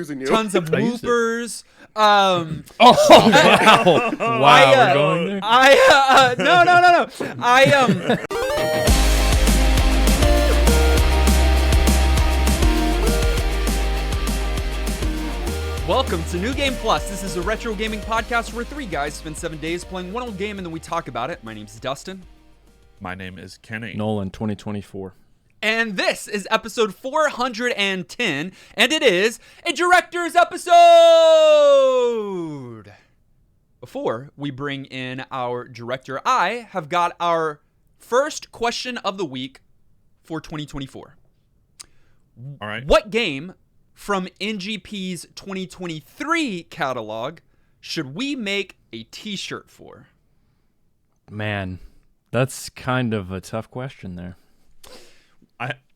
using you. Tons of whoopers. Oh wow! Wow, we're going there. No. Welcome to New Game Plus. This is a retro gaming podcast where three guys spend 7 days playing one old game and then we talk about it. My name's Dustin. My name is Kenny. Nolan 2024. And this is episode 410, and it is a director's episode! Before we bring in our director, I have got our first question of the week for 2024. All right. What game from NGP's 2023 catalog should we make a t-shirt for? Man, that's kind of a tough question there.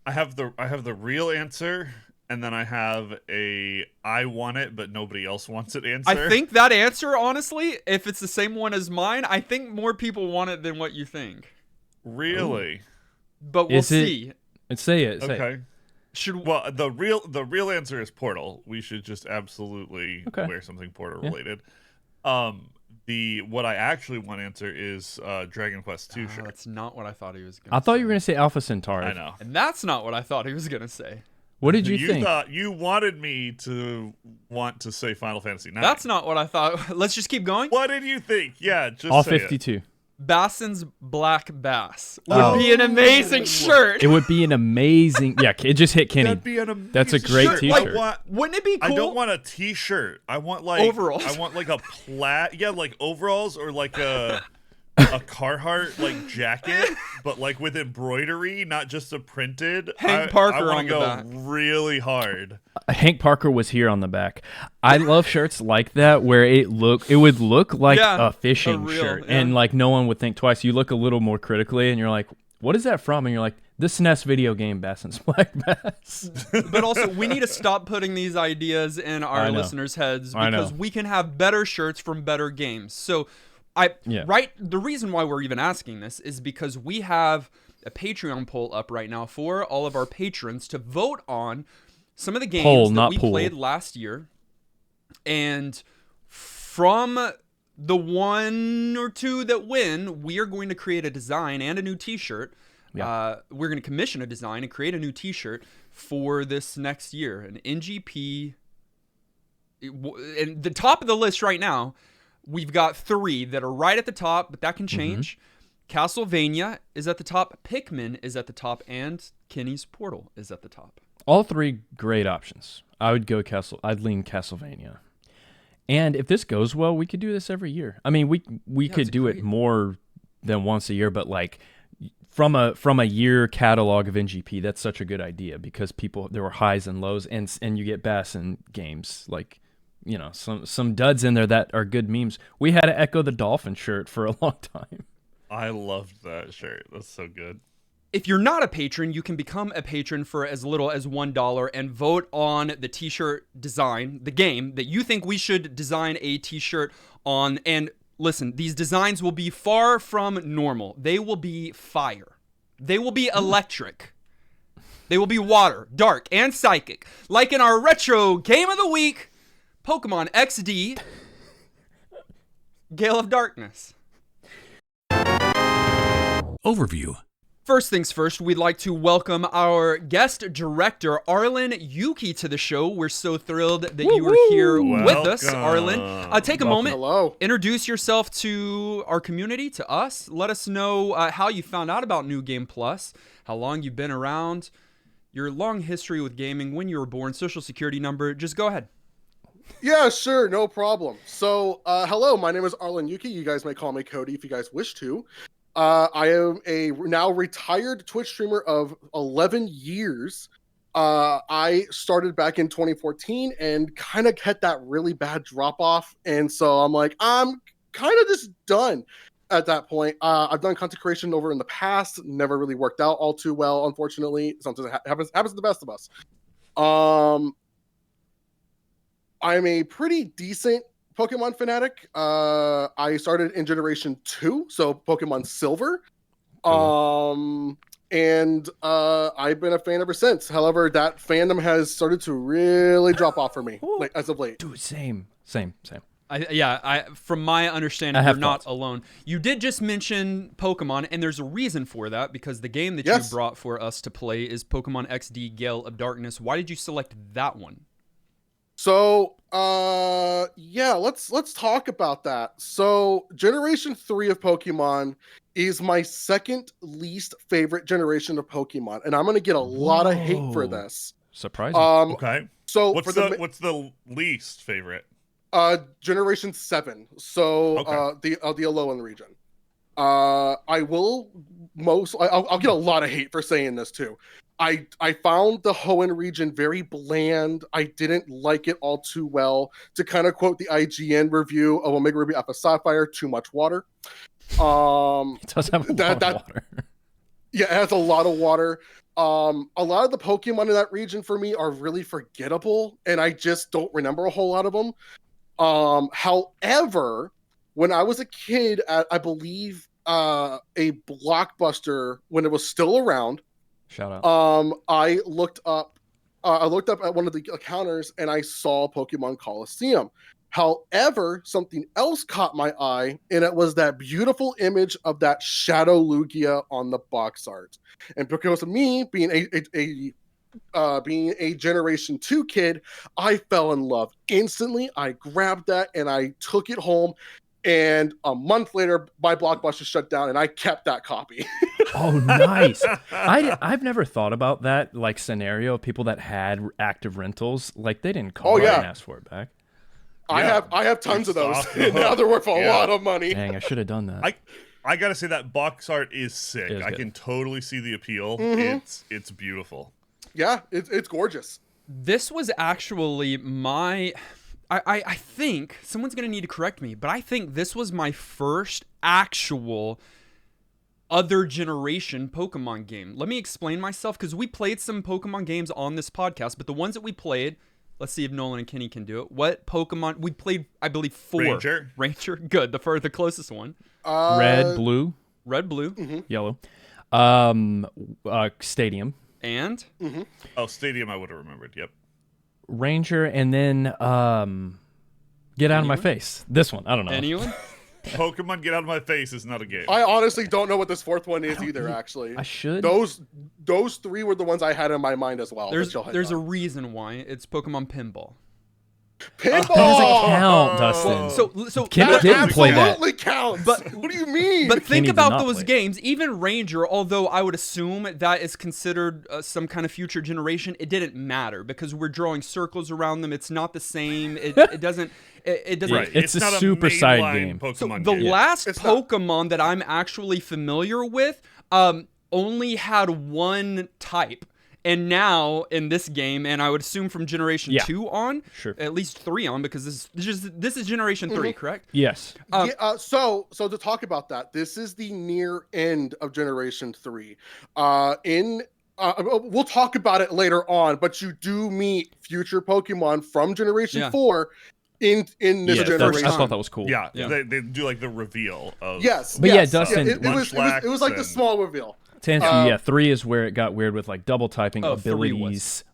I have the real answer, and then I have a I want it but nobody else wants it answer. I think that answer, honestly, if it's the same one as mine, I think more people want it than what you think. Really? But we'll see. Say it. Okay. Well, the real answer is Portal. We should just absolutely wear something Portal related. What I actually want to answer is Dragon Quest II shirt. That's not what I thought he was going to say. I thought you were going to say Alpha Centauri. I know. And that's not what I thought he was going to say. What did you think? You thought you wanted me to want to say Final Fantasy IX. That's not what I thought. Let's just keep going. What did you think? Yeah, just all say 52. Bassin's Black Bass would be an amazing shirt. It would be an amazing. Yeah, it just hit Kenny. That'd be an amazing That's a great shirt. t-shirt. Wouldn't it be cool? I don't want a t-shirt. I want like overalls. I want like a like overalls or like a Carhartt like jacket, but like with embroidery, not just a printed. Hank Parker I on the go back. really hard. Hank Parker was here on the back. I love shirts like that where it would look like a fishing shirt, and like no one would think twice. You look a little more critically, and you're like, "What is that from?" And you're like, "The SNES video game Bassin's Black Bass." But also, we need to stop putting these ideas in our listeners' heads because we can have better shirts from better games. So, the reason why we're even asking this is because we have a Patreon poll up right now for all of our patrons to vote on some of the games that we played last year. And from the one or two that win, we are going to create a design and a new t-shirt. We're going to commission a design and create a new t-shirt for this next year. An NGP. And the top of the list right now, we've got three that are right at the top, but that can change. Castlevania is at the top, Pikmin is at the top, and Kenny's Portal is at the top. All three great options. I would go I'd lean Castlevania. And if this goes well, we could do this every year. I mean, we could do it more than once a year, but like from a year catalog of NGP, that's such a good idea because there were highs and lows, and you get Bassin games like, you know, some duds in there that are good memes. We had an Echo the Dolphin shirt for a long time. I loved that shirt. That's so good. If you're not a patron, you can become a patron for as little as $1 and vote on the t-shirt design, the game that you think we should design a t-shirt on. And listen, these designs will be far from normal. They will be fire. They will be electric. They will be water, dark, and psychic. Like in our retro game of the week, Pokémon XD, Gale of Darkness. Overview. First things first, we'd like to welcome our guest director, Arlyne Yuki, to the show. We're so thrilled that you were here with us, Arlyne. Take a moment. Hello. Introduce yourself to our community, to us. Let us know how you found out about New Game Plus, how long you've been around, your long history with gaming, when you were born, social security number. Just go ahead. Yeah, sure, no problem. So, hello, my name is Arlyne Yuki. You guys may call me Cody if you guys wish to. I am a now retired Twitch streamer of 11 years. I started back in 2014 and kind of had that really bad drop off. And so I'm like, I'm kind of just done at that point. I've done content creation over in the past, never really worked out all too well, unfortunately. Something that happens to the best of us. I'm a pretty decent Pokemon fanatic. I started in Generation 2, so Pokemon Silver. and I've been a fan ever since. However, that fandom has started to really drop off for me as of late. Dude, same. From my understanding, you're not alone. You did just mention Pokemon, and there's a reason for that, because the game that you brought for us to play is Pokemon XD Gale of Darkness. Why did you select that one? So, let's talk about that. So, Generation 3 of Pokemon is my second least favorite generation of Pokemon, and I'm going to get a lot of hate for this. Surprising. Okay. So, what's the least favorite? Generation 7. So, the Alolan region. I'll get a lot of hate for saying this too. I found the Hoenn region very bland. I didn't like it all too well. To kind of quote the IGN review of Omega Ruby Alpha Sapphire, too much water. It does have a lot of water. Yeah, it has a lot of water. A lot of the Pokemon in that region for me are really forgettable, and I just don't remember a whole lot of them. However, when I was a kid at, I believe, a Blockbuster, when it was still around, shout out. I looked up at one of the counters and I saw Pokemon Coliseum. However, something else caught my eye, and it was that beautiful image of that Shadow Lugia on the box art. And because of me being a Generation 2 kid, I fell in love instantly. I grabbed that and I took it home. And a month later, my Blockbuster shut down, and I kept that copy. Oh, nice. I've never thought about that scenario. People that had active rentals, they didn't call and ask for it back. I have tons of those. Now they're worth a lot of money. Dang, I should have done that. I gotta say that box art is sick. I can totally see the appeal. Mm-hmm. It's beautiful. Yeah, it's gorgeous. This was actually my... I think someone's going to need to correct me, but I think this was my first actual other generation Pokemon game. Let me explain myself, because we played some Pokemon games on this podcast, but the ones that we played, let's see if Nolan and Kenny can do it. What Pokemon? We played, I believe, 4. Ranger. Good. The closest one. Red, blue. Mm-hmm. Yellow. Stadium. And? Mm-hmm. Oh, Stadium I would have remembered. Yep. Ranger, and then Get Out of My Face. This one, I don't know. Anyone? Pokemon Get Out of My Face is not a game. I honestly don't know what this fourth one is either, actually. I should. Those 3 were the ones I had in my mind as well. There's a reason why. It's Pokemon Pinball. Pinball! That doesn't count, Dustin. So Kenny didn't play that. Absolutely counts. But what do you mean? But think about those games. Even Ranger, although I would assume that is considered some kind of future generation, it didn't matter because we're drawing circles around them. It's not the same. It doesn't. It doesn't. Right. It's a super side game. Pokemon so game. The last Pokemon that I'm actually familiar with only had one type. And now in this game, and I would assume from Generation 2 on, at least 3 on, because this is Generation 3, correct? Yes. So to talk about that, this is the near end of Generation 3. We'll talk about it later on, but you do meet future Pokemon from Generation 4 in this generation. I thought that was cool. Yeah. They do the reveal of. Yes. But Dustin, it was the small reveal. To answer you, 3 is where it got weird with double typing abilities,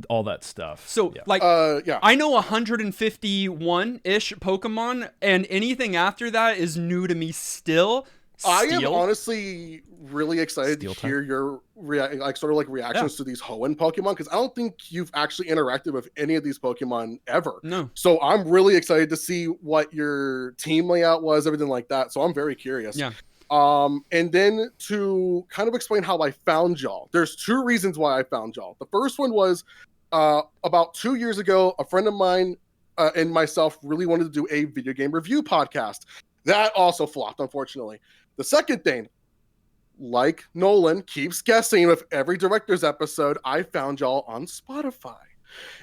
all that stuff. So I know 151-ish Pokemon, and anything after that is new to me still. I am honestly really excited to hear your reactions to these Hoenn Pokemon, because I don't think you've actually interacted with any of these Pokemon ever. No. So I'm really excited to see what your team layout was, everything like that. So I'm very curious. Yeah. And then to kind of explain how I found y'all, there's 2 reasons why I found y'all. The first one was about 2 years ago, a friend of mine and myself really wanted to do a video game review podcast. That also flopped, unfortunately. The second thing, like Nolan keeps guessing with every director's episode, I found y'all on Spotify.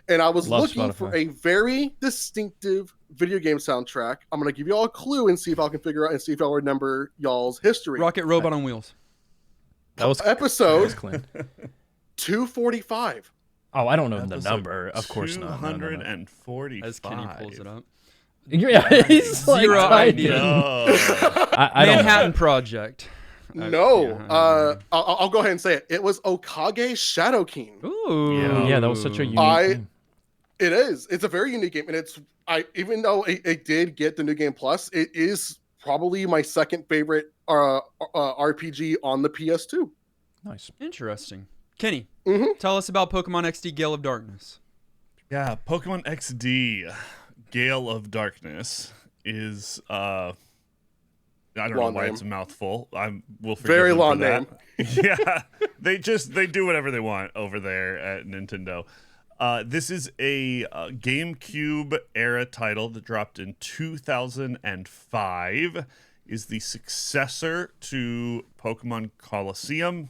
And I was looking for a very distinctive video game soundtrack. I'm going to give you all a clue and see if I can figure out and see if I'll remember y'all's history. Rocket Robot on Wheels. That was episode 245. Oh, I don't know the number. Of course not. 245. As Kenny pulls it up. Yeah, he's Zero idea. I Manhattan Project. No. I'll go ahead and say it. It was Okage Shadow King. Ooh. Yeah, that was such a unique game. It is. It's a very unique game, and even though it did get the New Game Plus, it is probably my second favorite RPG on the PS2. Nice. Interesting. Kenny, tell us about Pokemon XD Gale of Darkness. Yeah, Pokemon XD Gale of Darkness is I don't know why it's a mouthful. We'll forgive very them long for that. name. Yeah, they do whatever they want over there at Nintendo. This is a GameCube era title that dropped in 2005. Is the successor to Pokemon Colosseum,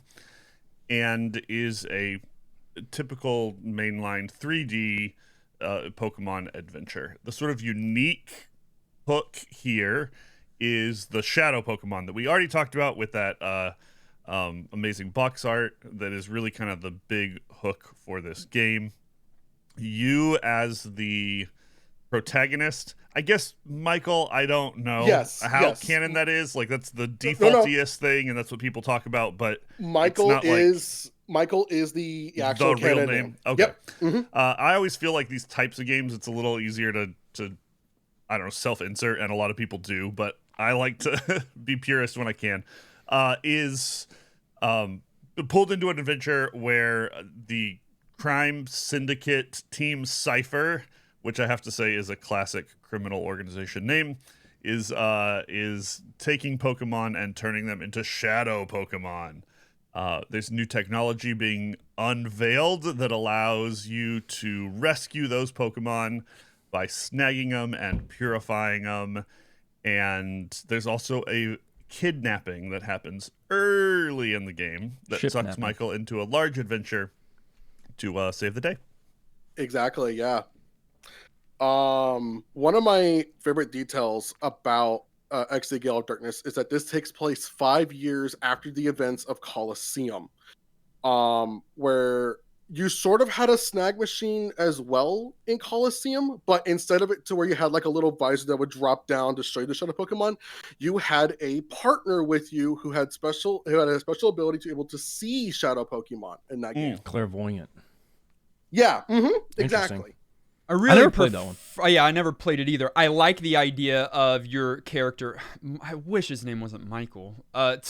and is a typical mainline 3D Pokemon adventure. The sort of unique hook here is the shadow Pokemon that we already talked about with that amazing box art that is really kind of the big hook for this game. You as the protagonist, I guess, Michael, I don't know how canon that is. Like, that's the defaultiest thing, and that's what people talk about, but Michael is the actual the real canon name. Okay. Yep. Mm-hmm. I always feel like these types of games, it's a little easier to I don't know, self-insert, and a lot of people do, but I like to be purist when I can. Is pulled into an adventure where the crime syndicate Team Cypher, which I have to say is a classic criminal organization name, is taking Pokemon and turning them into shadow Pokemon. There's new technology being unveiled that allows you to rescue those Pokemon by snagging them and purifying them. And there's also a kidnapping that happens early in the game that sucks Michael into a large adventure to save the day. Exactly, yeah. One of my favorite details about XD Gale of Darkness is that this takes place 5 years after the events of Colosseum, where you sort of had a snag machine as well in Colosseum, but instead of it to where you had like a little visor that would drop down to show you the shadow Pokemon, you had a partner with you who had a special ability to be able to see shadow Pokemon in that game. Clairvoyant. Yeah, exactly. I never played that one. Yeah, I never played it either. I like the idea of your character. I wish his name wasn't Michael. That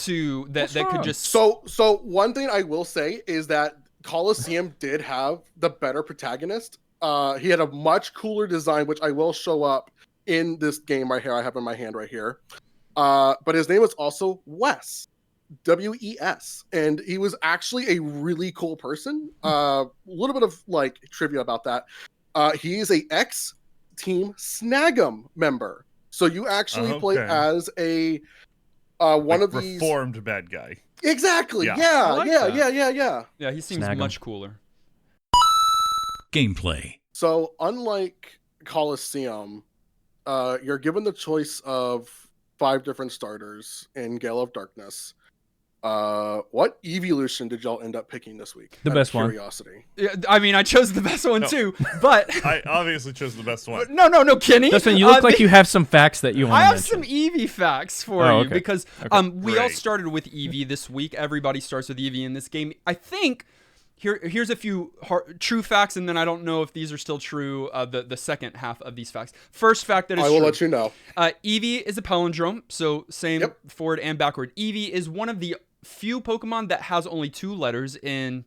could just. So one thing I will say is that Colosseum did have the better protagonist. He had a much cooler design, which I will show up in this game right here. I have in my hand right here. But his name was also Wes. W-E-S, and he was actually a really cool person. A little bit of like trivia about that. He is a ex-Team Snag'em member, so you actually play as a one of these reformed bad guy. Exactly. Yeah. Yeah, he seems much cooler. Gameplay. So unlike Colosseum, you're given the choice of 5 different starters in Gale of Darkness. What evolution did y'all end up picking this week? The best one. Curiosity. Yeah, I mean, I chose the best one too, but I obviously chose the best one. No, Kenny. Dustin, you look like you have some facts that you want to mention. I have some Eevee facts for you because we all started with Eevee this week. Everybody starts with Eevee in this game. I think here's a few true facts, and then I don't know if these are still true. The second half of these facts. First fact that is true. I will let you know. Eevee is a palindrome, so same forward and backward. Eevee is one of the few Pokemon that has only 2 letters in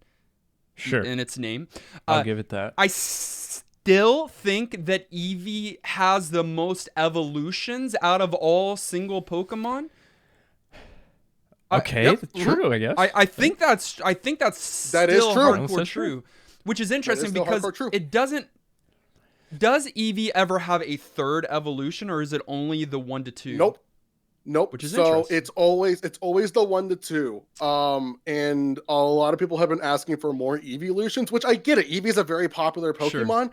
its name. I'll give it that. I still think that Eevee has the most evolutions out of all single Pokemon. Okay, true, I guess. I think that's still hardcore true, which is interesting because it doesn't. Does Eevee ever have a third evolution, or is it only the 1 to 2? Nope. Which is so it's always the 1 to 2. And a lot of people have been asking for more evolutions, which I get it. Eevee is a very popular Pokemon. Sure.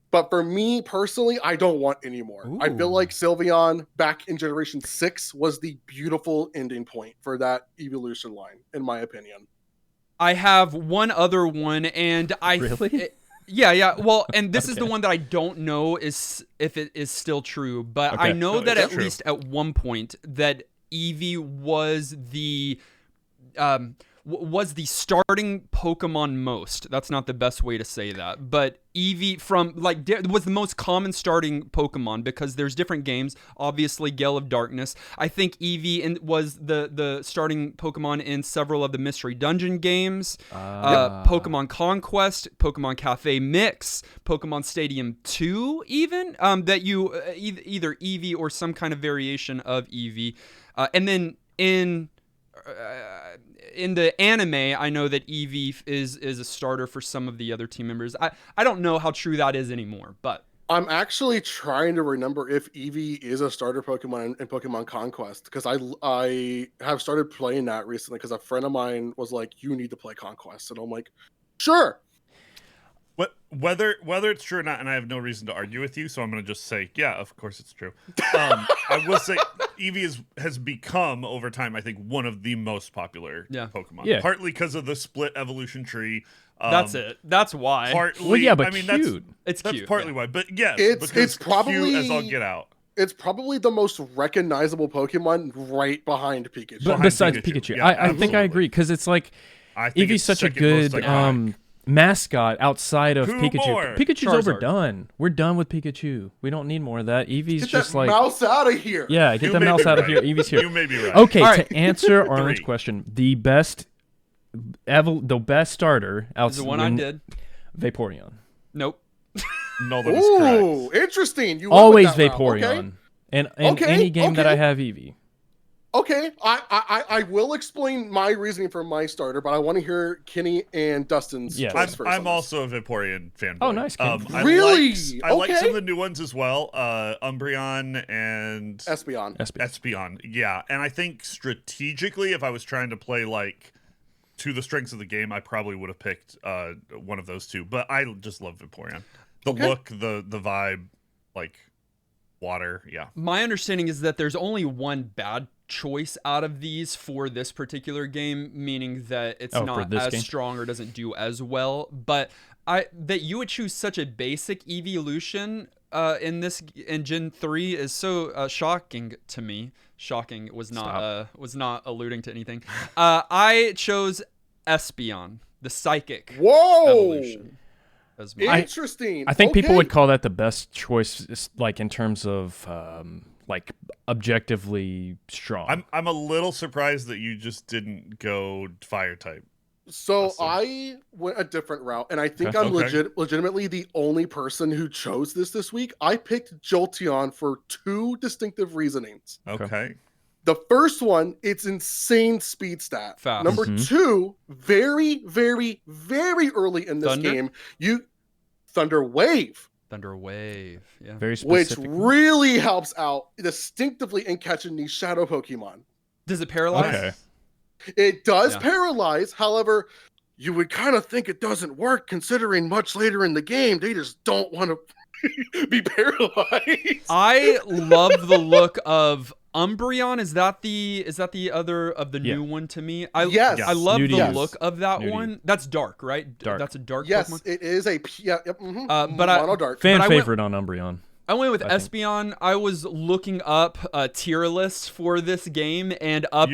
But for me personally, I don't want any more. Ooh. I feel like Sylveon back in Generation 6 was the beautiful ending point for that evolution line, in my opinion. I have one other one, and Really? Yeah. Well, and this is the one that I don't know if it is still true, but I know that at least at one point that Eevee was the starting Pokemon most. That's not the best way to say that, but Eevee was the most common starting Pokemon because there's different games. Obviously, Gale of Darkness. I think Eevee was the starting Pokemon in several of the Mystery Dungeon games. Pokemon Conquest, Pokemon Cafe Mix, Pokemon Stadium 2, even that you either Eevee or some kind of variation of Eevee, and then in the anime, I know that Eevee is a starter for some of the other team members. I don't know how true that is anymore, but I'm actually trying to remember if Eevee is a starter Pokemon in Pokemon Conquest, because I have started playing that recently because a friend of mine was like, "You need to play Conquest," and I'm like, "Sure." Whether it's true or not, and I have no reason to argue with you, so I'm going to just say, yeah, of course it's true. I will say Eevee has become, over time, I think, one of the most popular Pokemon. Yeah. Partly because of the split evolution tree. That's it. That's why. Partly, well, yeah, but I mean, cute. That's cute. partly why. But yes, it's probably cute as all get out. It's probably the most recognizable Pokemon right behind Pikachu. But besides Pikachu. Yeah, I think I agree, because it's like Eevee's such a good mascot outside of Pikachu. More? Pikachu's Charizard. Overdone. We're done with Pikachu. We don't need more of that. Eevee's Get just that like mouse out of here. Yeah, get the mouse out of here. Eevee's here. You may be right. Okay, right. to answer Arlyne's question, the best starter Is the one I did. Vaporeon. Nope. No, that is correct. Ooh, interesting. You Always went with that route. Vaporeon. Okay. And any game that I have Eevee. Okay, I will explain my reasoning for my starter, but I want to hear Kenny and Dustin's choice first. I'm also a Vaporeon fanboy. Oh, nice. Really? I like some of the new ones as well. Umbreon and Espeon. Yeah, and I think strategically, if I was trying to play like to the strengths of the game, I probably would have picked one of those two. But I just love Vaporeon. The look, the vibe, like water. Yeah. My understanding is that there's only one bad choice out of these for this particular game, meaning that it's not as strong or doesn't do as well. But that you would choose such a basic evolution in Gen 3 is so shocking to me. Shocking was not alluding to anything. I chose Espeon, the psychic evolution. Interesting. I think people would call that the best choice, like in terms of like objectively strong. I'm a little surprised that you just didn't go fire type. So I went a different route, and I think I'm legitimately the only person who chose this week. I picked Jolteon for two distinctive reasonings. Okay. The first one, it's insane speed stat. Fast. Number two, very, very, very early in this game, Thunder Wave. Yeah. Very specific. Which really helps out distinctively in catching these shadow Pokemon. Does it paralyze? Okay. It does paralyze. However, you would kind of think it doesn't work considering much later in the game, they just don't want to be paralyzed. I love the look of Umbreon. Is that the other of the new one to me? I love the look of that one. That's dark, right? Dark. That's a dark Yes, Pokemon? it is a mono dark. Fan favorite on Umbreon. I went with Espeon. I was looking up tier lists for this game, and up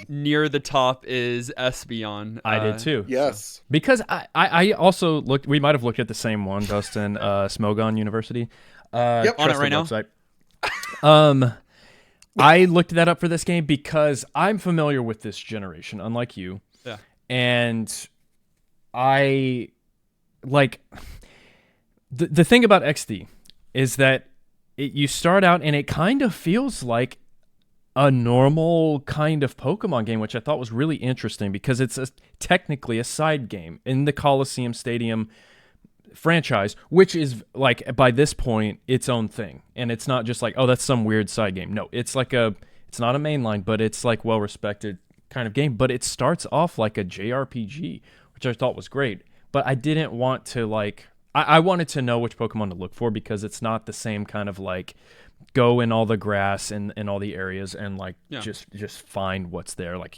near the top is Espeon. I did too. Yes. Because I also looked, we might have looked at the same one, Dustin, Smogon University. On it right now. Website. I looked that up for this game because I'm familiar with this generation, unlike you. Yeah. And I like the thing about XD is that you start out and it kind of feels like a normal kind of Pokemon game, which I thought was really interesting because it's technically a side game in the Coliseum Stadium franchise, which is like by this point its own thing, and it's not just like, oh, that's some weird side game. No, it's like it's not a mainline, but it's like well respected kind of game. But it starts off like a JRPG, which I thought was great. But I didn't want to like I wanted to know which Pokemon to look for because it's not the same kind of like go in all the grass and all the areas and like just find what's there. Like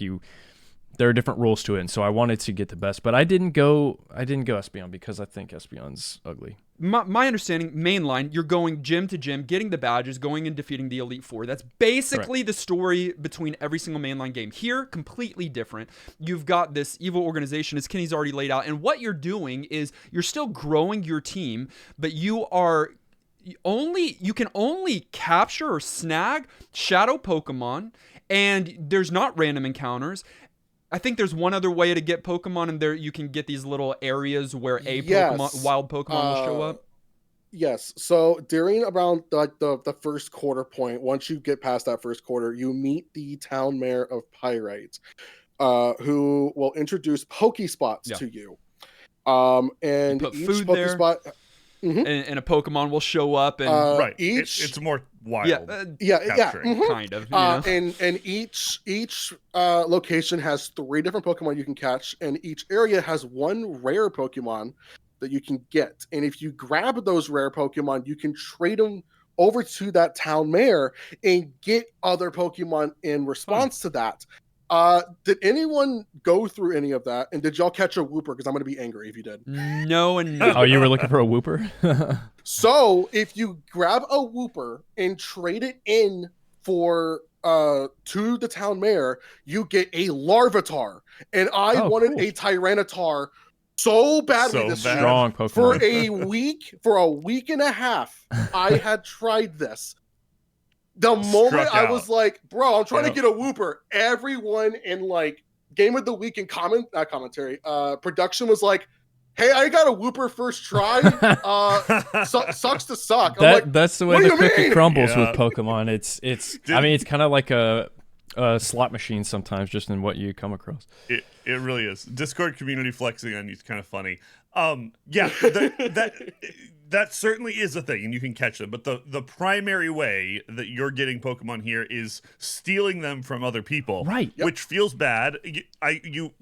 there are different rules to it, and so I wanted to get the best. But I didn't go Espeon because I think Espeon's ugly. my understanding, mainline, you're going gym to gym, getting the badges, going and defeating the Elite Four. That's basically the story between every single mainline game. Here, completely different. You've got this evil organization, as Kenny's already laid out, and what you're doing is you're still growing your team, but you can only capture or snag shadow Pokemon, and there's not random encounters. I think there's one other way to get Pokemon, and there you can get these little areas where wild Pokemon will show up. Yes. So during around the first quarter point, once you get past that first quarter, you meet the town mayor of Pyrite, who will introduce Pokespots to you. And you put each food Pokespot there. And a Pokemon will show up, and it's more wild. Kind of. And each location has 3 different Pokemon you can catch, and each area has 1 rare Pokemon that you can get. And if you grab those rare Pokemon, you can trade them over to that town mayor and get other Pokemon in response to that. Did anyone go through any of that? And did y'all catch a Wooper? Because I'm going to be angry if you did. No and no. Oh, you were looking for a Wooper? So if you grab a Wooper and trade it in for to the town mayor, you get a Larvitar. And I wanted a Tyranitar so badly this year. Strong Pokemon. For a week and a half, I had tried this. The moment I was like, bro, I'm trying to get a Wooper, everyone in like Game of the Week and production was like, hey, I got a Wooper first try. Sucks to suck. That's the way the cookie crumbles with Pokemon. It's kind of like a slot machine sometimes, just in what you come across. It really is. Discord community flexing on you is kind of funny. That certainly is a thing, and you can catch them. But the primary way that you're getting Pokemon here is stealing them from other people, right? Which feels bad.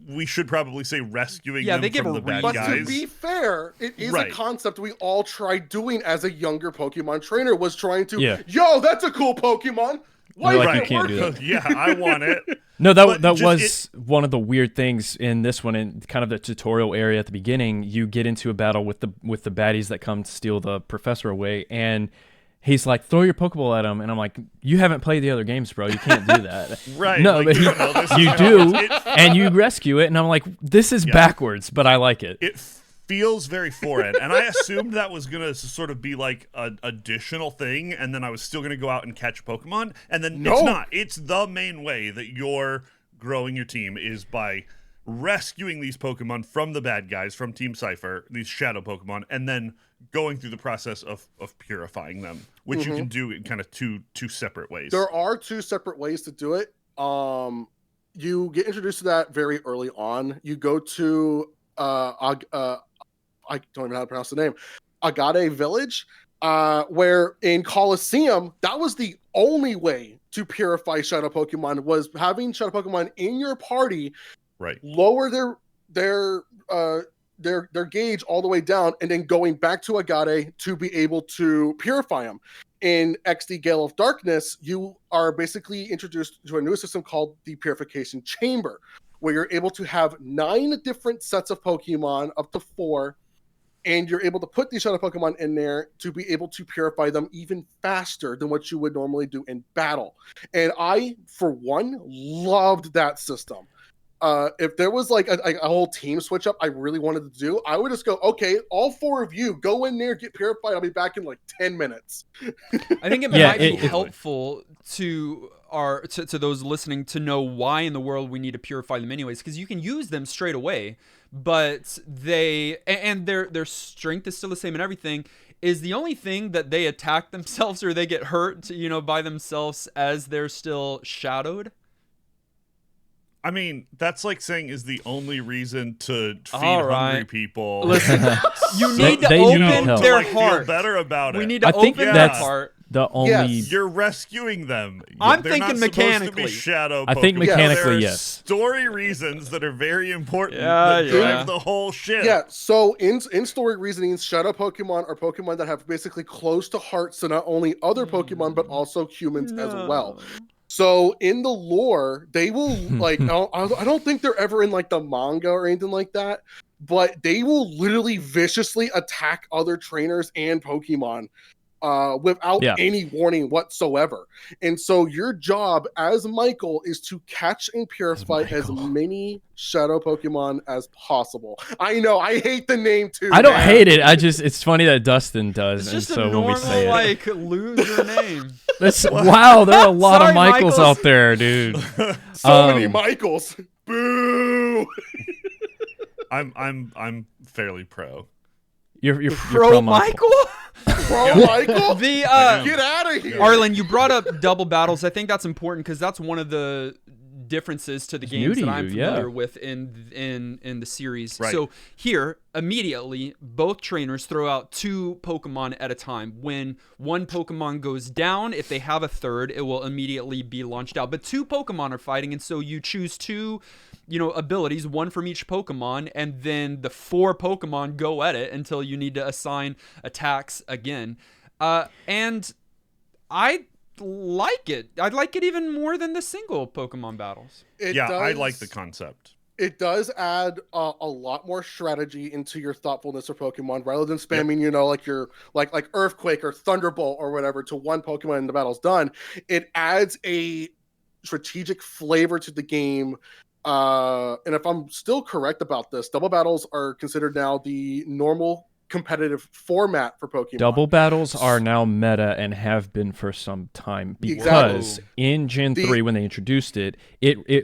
We should probably say rescuing them from the bad guys. But to be fair, it is a concept we all tried doing as a younger Pokemon trainer. Was trying to, yo, that's a cool Pokemon. Why you can't do that? Yeah, I want it. No, that was one of the weird things in this one. In kind of the tutorial area at the beginning, you get into a battle with the baddies that come to steal the professor away, and he's like, "Throw your Pokeball at him," and I'm like, "You haven't played the other games, bro. You can't do that." Right? No, like, but you do, and you rescue it, and I'm like, "This is backwards," but I like it. It feels very foreign, and I assumed that was gonna sort of be like an additional thing, and then I was still gonna go out and catch Pokemon, and then it's not. It's the main way that you're growing your team is by rescuing these Pokemon from the bad guys, from Team Cypher, these shadow Pokemon, and then going through the process of purifying them, which you can do in kind of two separate ways. There are 2 separate ways to do it. You get introduced to that very early on. You go to I don't even know how to pronounce the name, Agade Village, where in Colosseum, that was the only way to purify Shadow Pokemon, was having Shadow Pokemon in your party, lower their gauge all the way down, and then going back to Agade to be able to purify them. In XD Gale of Darkness, you are basically introduced to a new system called the Purification Chamber, where you're able to have 9 different sets of Pokemon, up to 4, and you're able to put these Shadow Pokemon in there to be able to purify them even faster than what you would normally do in battle. And I, for one, loved that system. If there was like a whole team switch up I really wanted to do, I would just go, okay, all 4 of you go in there, get purified. I'll be back in like 10 minutes. I think it might be helpful to those listening to know why in the world we need to purify them anyways, because you can use them straight away, but their strength is still the same and everything. Is the only thing that they attack themselves or they get hurt, by themselves as they're still shadowed. I mean, that's like saying is the only reason to feed hungry people. Listen, you need to open their heart. Feel better about it. We need to open their heart. The only you're rescuing them. I'm They're thinking not mechanically. To be shadow Pokemon. I think mechanically, there are story reasons that are very important. That drive the whole shit. Yeah. So in story reasonings, shadow Pokemon are Pokemon that have basically close to hearts to not only other Pokemon but also humans as well. So in the lore, they will like I don't think they're ever in like the manga or anything like that, but they will literally viciously attack other trainers and Pokemon without any warning whatsoever. And so your job as Michael is to catch and purify as many shadow Pokemon as possible. I know, I hate the name too. I don't hate it. It's funny that Dustin does. It's just and so a normal, when we say like, loser name. Wow, there are a lot of Michaels out there, dude. So many Michaels. Boo. I'm fairly pro. You're pro Michael? Pro Michael? Get out of here. Arlyne, you brought up double battles. I think that's important because that's one of the differences to the games that I'm familiar with in the series. Right. So here, immediately, both trainers throw out 2 Pokemon at a time. When one Pokemon goes down, if they have a third, it will immediately be launched out. But 2 Pokemon are fighting, and so you choose 2 abilities, 1 from each Pokemon, and then the 4 Pokemon go at it until you need to assign attacks again. And I like it. I like it even more than the single Pokemon battles. I like the concept. It does add a lot more strategy into your thoughtfulness of Pokemon rather than spamming, like your like Earthquake or Thunderbolt or whatever to one Pokemon and the battle's done. It adds a strategic flavor to the game. And if I'm still correct about this, double battles are considered now the normal competitive format for Pokemon. Double battles are now meta and have been for some time because in Gen 3 when they introduced it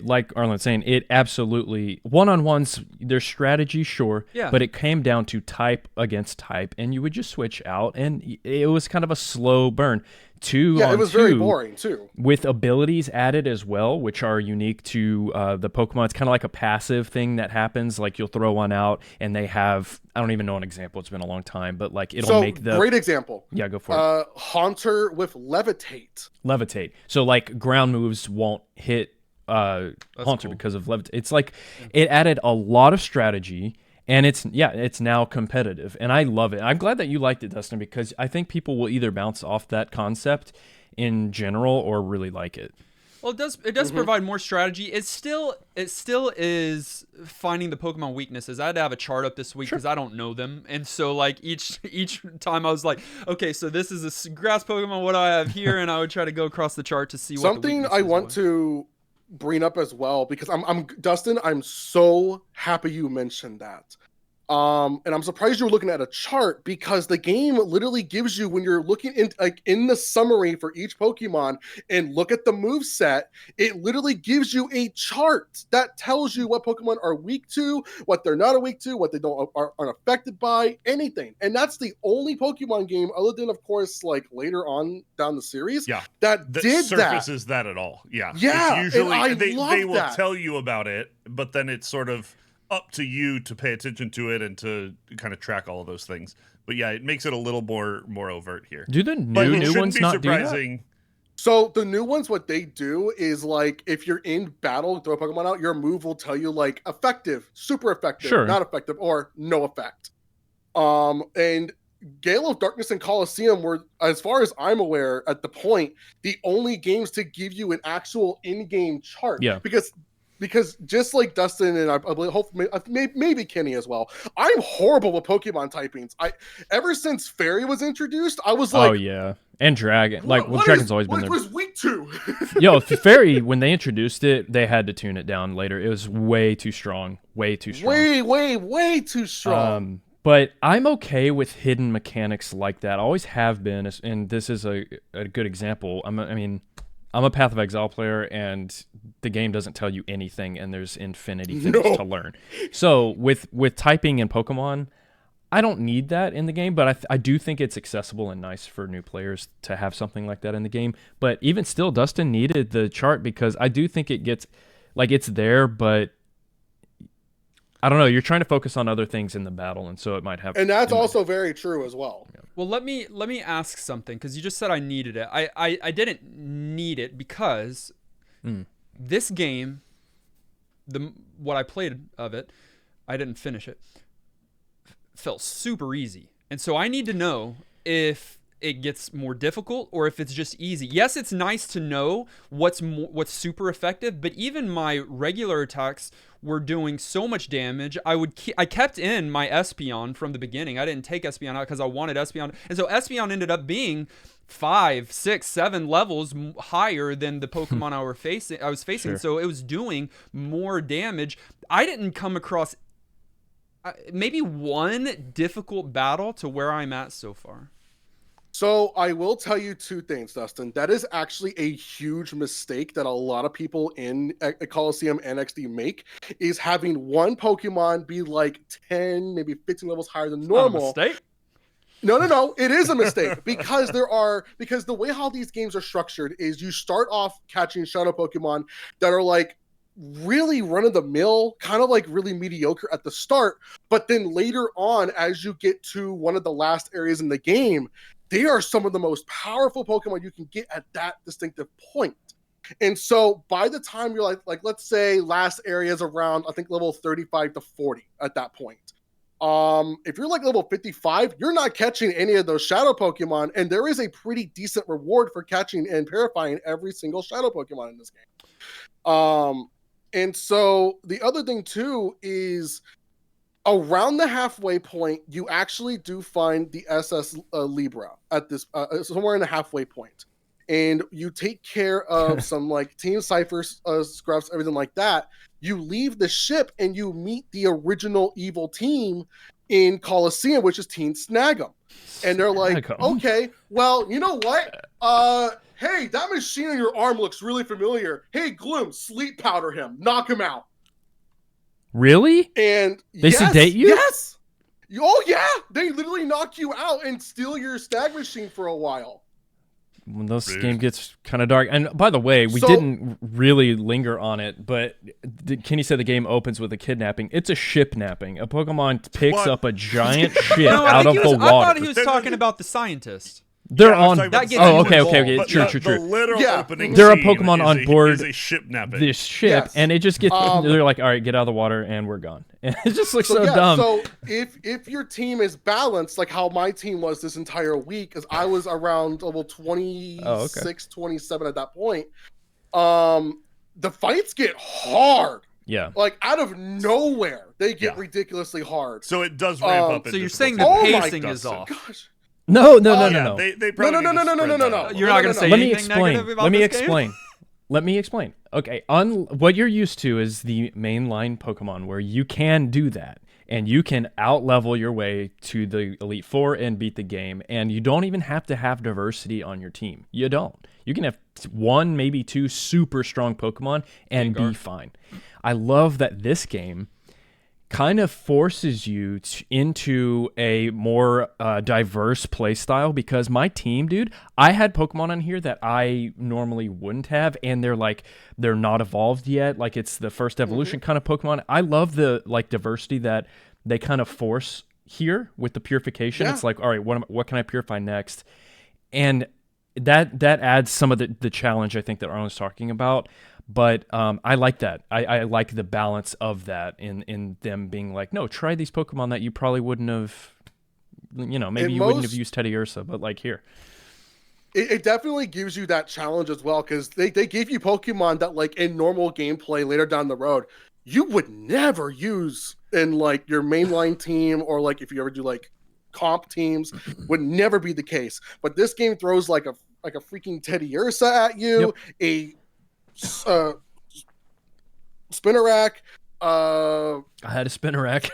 like Arlyne's saying, it absolutely one-on-ones, there's strategy, sure, but it came down to type against type, and you would just switch out, and it was kind of a slow burn. It was very boring too. With abilities added as well, which are unique to the Pokemon. It's kind of like a passive thing that happens. Like you'll throw one out, and they have, I don't even know an example. It's been a long time, but like it'll make the great example. Yeah, go for it. Haunter with Levitate. Levitate. So like ground moves won't hit Haunter because of Levitate. It's like it added a lot of strategy. And it's now competitive, and I love it. I'm glad that you liked it, Dustin, because I think people will either bounce off that concept in general or really like it. Well, it does provide more strategy. It still is finding the Pokemon weaknesses. I had to have a chart up this week because I don't know them, and so like each time I was like, okay, so this is a grass Pokemon. What do I have here? And I would try to go across the chart to see what the weaknesses I want to bring up as well, because I'm Dustin, I'm so happy you mentioned that. And I'm surprised you were looking at a chart, because the game literally gives you, when you're looking in the summary for each Pokemon and look at the move set, it literally gives you a chart that tells you what Pokemon are weak to, what they're not weak to, what they aren't affected by, anything. And that's the only Pokemon game, other than of course like later on down the series, that did surfaces that at all. It's usually they will tell you about it, but then it's sort of up to you to pay attention to it and to kind of track all of those things. But yeah, it makes it a little more overt here. Do the new ones not do that? So the new ones, what they do is, like, if you're in battle, throw a Pokemon out, your move will tell you like effective, super effective, not effective, or no effect. And Gale of Darkness and Coliseum were, as far as I'm aware, at the point, the only games to give you an actual in-game chart. Yeah. Because just like Dustin and I believe, hopefully, maybe Kenny as well, I'm horrible with Pokemon typings. Ever since Fairy was introduced, I was like, oh yeah, and Dragon. Dragon's always been there. What was weak to? Yo, Fairy, when they introduced it, they had to tune it down later. It was way too strong. Way too strong. Way too strong. But I'm okay with hidden mechanics like that. I always have been, and this is a good example. I'm a Path of Exile player, and the game doesn't tell you anything, and there's infinity things to learn. So with typing in Pokemon, I don't need that in the game, but I do think it's accessible and nice for new players to have something like that in the game. But even still, Dustin needed the chart, because I do think it gets, like, it's there, but I don't know. You're trying to focus on other things in the battle, and so it might have. And that's also very true as well. Yeah. Well, let me ask something, because you just said I needed it. I didn't need it because this game, what I played of it, I didn't finish it, felt super easy. And so I need to know if it gets more difficult or if it's just easy. Yes, it's nice to know what's super effective, but even my regular attacks were doing so much damage. I kept in my Espeon from the beginning. I didn't take Espeon out because I wanted Espeon, and so Espeon ended up being 5, 6, 7 levels higher than the Pokemon I was facing. Sure. So it was doing more damage. I didn't come across maybe one difficult battle to where I'm at so far. So I will tell you two things, Dustin. That is actually a huge mistake that a lot of people in Coliseum and XD make, is having one Pokemon be like 10, maybe 15 levels higher than normal. Not a mistake. No. It is a mistake because the way how these games are structured is you start off catching shadow Pokemon that are like really run-of-the-mill, kind of like really mediocre at the start, but then later on, as you get to one of the last areas in the game, they are some of the most powerful Pokemon you can get at that distinctive point. And so by the time you're like let's say last area is around, I think, level 35 to 40 at that point. If you're like level 55, you're not catching any of those shadow Pokemon, and there is a pretty decent reward for catching and purifying every single shadow Pokemon in this game. And so the other thing too is around the halfway point, you actually do find the SS Libra at this somewhere in the halfway point, and you take care of some like Team Cypher scruffs, everything like that. You leave the ship and you meet the original evil team in Coliseum, which is Team Snag'em. And they're like, okay, well, you know what? Hey, that machine on your arm looks really familiar. Hey, Gloom, sleep powder him. Knock him out. Really? And they sedate you? Yes. Oh, yeah. They literally knock you out and steal your stag machine for a while. When this game gets kind of dark. And by the way, we didn't really linger on it, but Kenny said the game opens with a kidnapping. It's a ship napping. A Pokemon picks up a giant ship out of the water. I thought he was talking about the scientist. They're on. Okay. True. The literal opening there are Pokemon on board is a ship napping. This ship, and it just gets. They're like, all right, get out of the water, and we're gone. And it just looks so dumb. So if your team is balanced, like how my team was this entire week, because I was around level 26, 27 at that point, the fights get hard. Yeah. Like out of nowhere, they get ridiculously hard. So it does ramp up. So you're saying the pacing is off. Gosh. No. They probably no. You're not going to say anything negative about this game? Let me explain. Okay, what you're used to is the mainline Pokemon, where you can do that, and you can out-level your way to the Elite Four and beat the game, and you don't even have to have diversity on your team. You don't. You can have one, maybe two super strong Pokemon and be fine. I love that this game kind of forces you into a more diverse play style, because my team, dude, I had Pokemon on here that I normally wouldn't have, and they're not evolved yet. Like, it's the first evolution kind of Pokemon. I love the diversity that they kind of force here with the purification. It's like, all right, what can I purify next? And that adds some of the challenge, I think, that Arlen's talking about. But I like that. I like the balance of that in them being like, no, try these Pokemon that you probably wouldn't have, maybe you wouldn't have used Teddiursa, but like here. It definitely gives you that challenge as well, because they give you Pokemon that, like, in normal gameplay later down the road, you would never use in like your mainline team, or like if you ever do like comp teams, would never be the case. But this game throws like a freaking Teddiursa at you, a Spinnerack. I had a Spinnerack.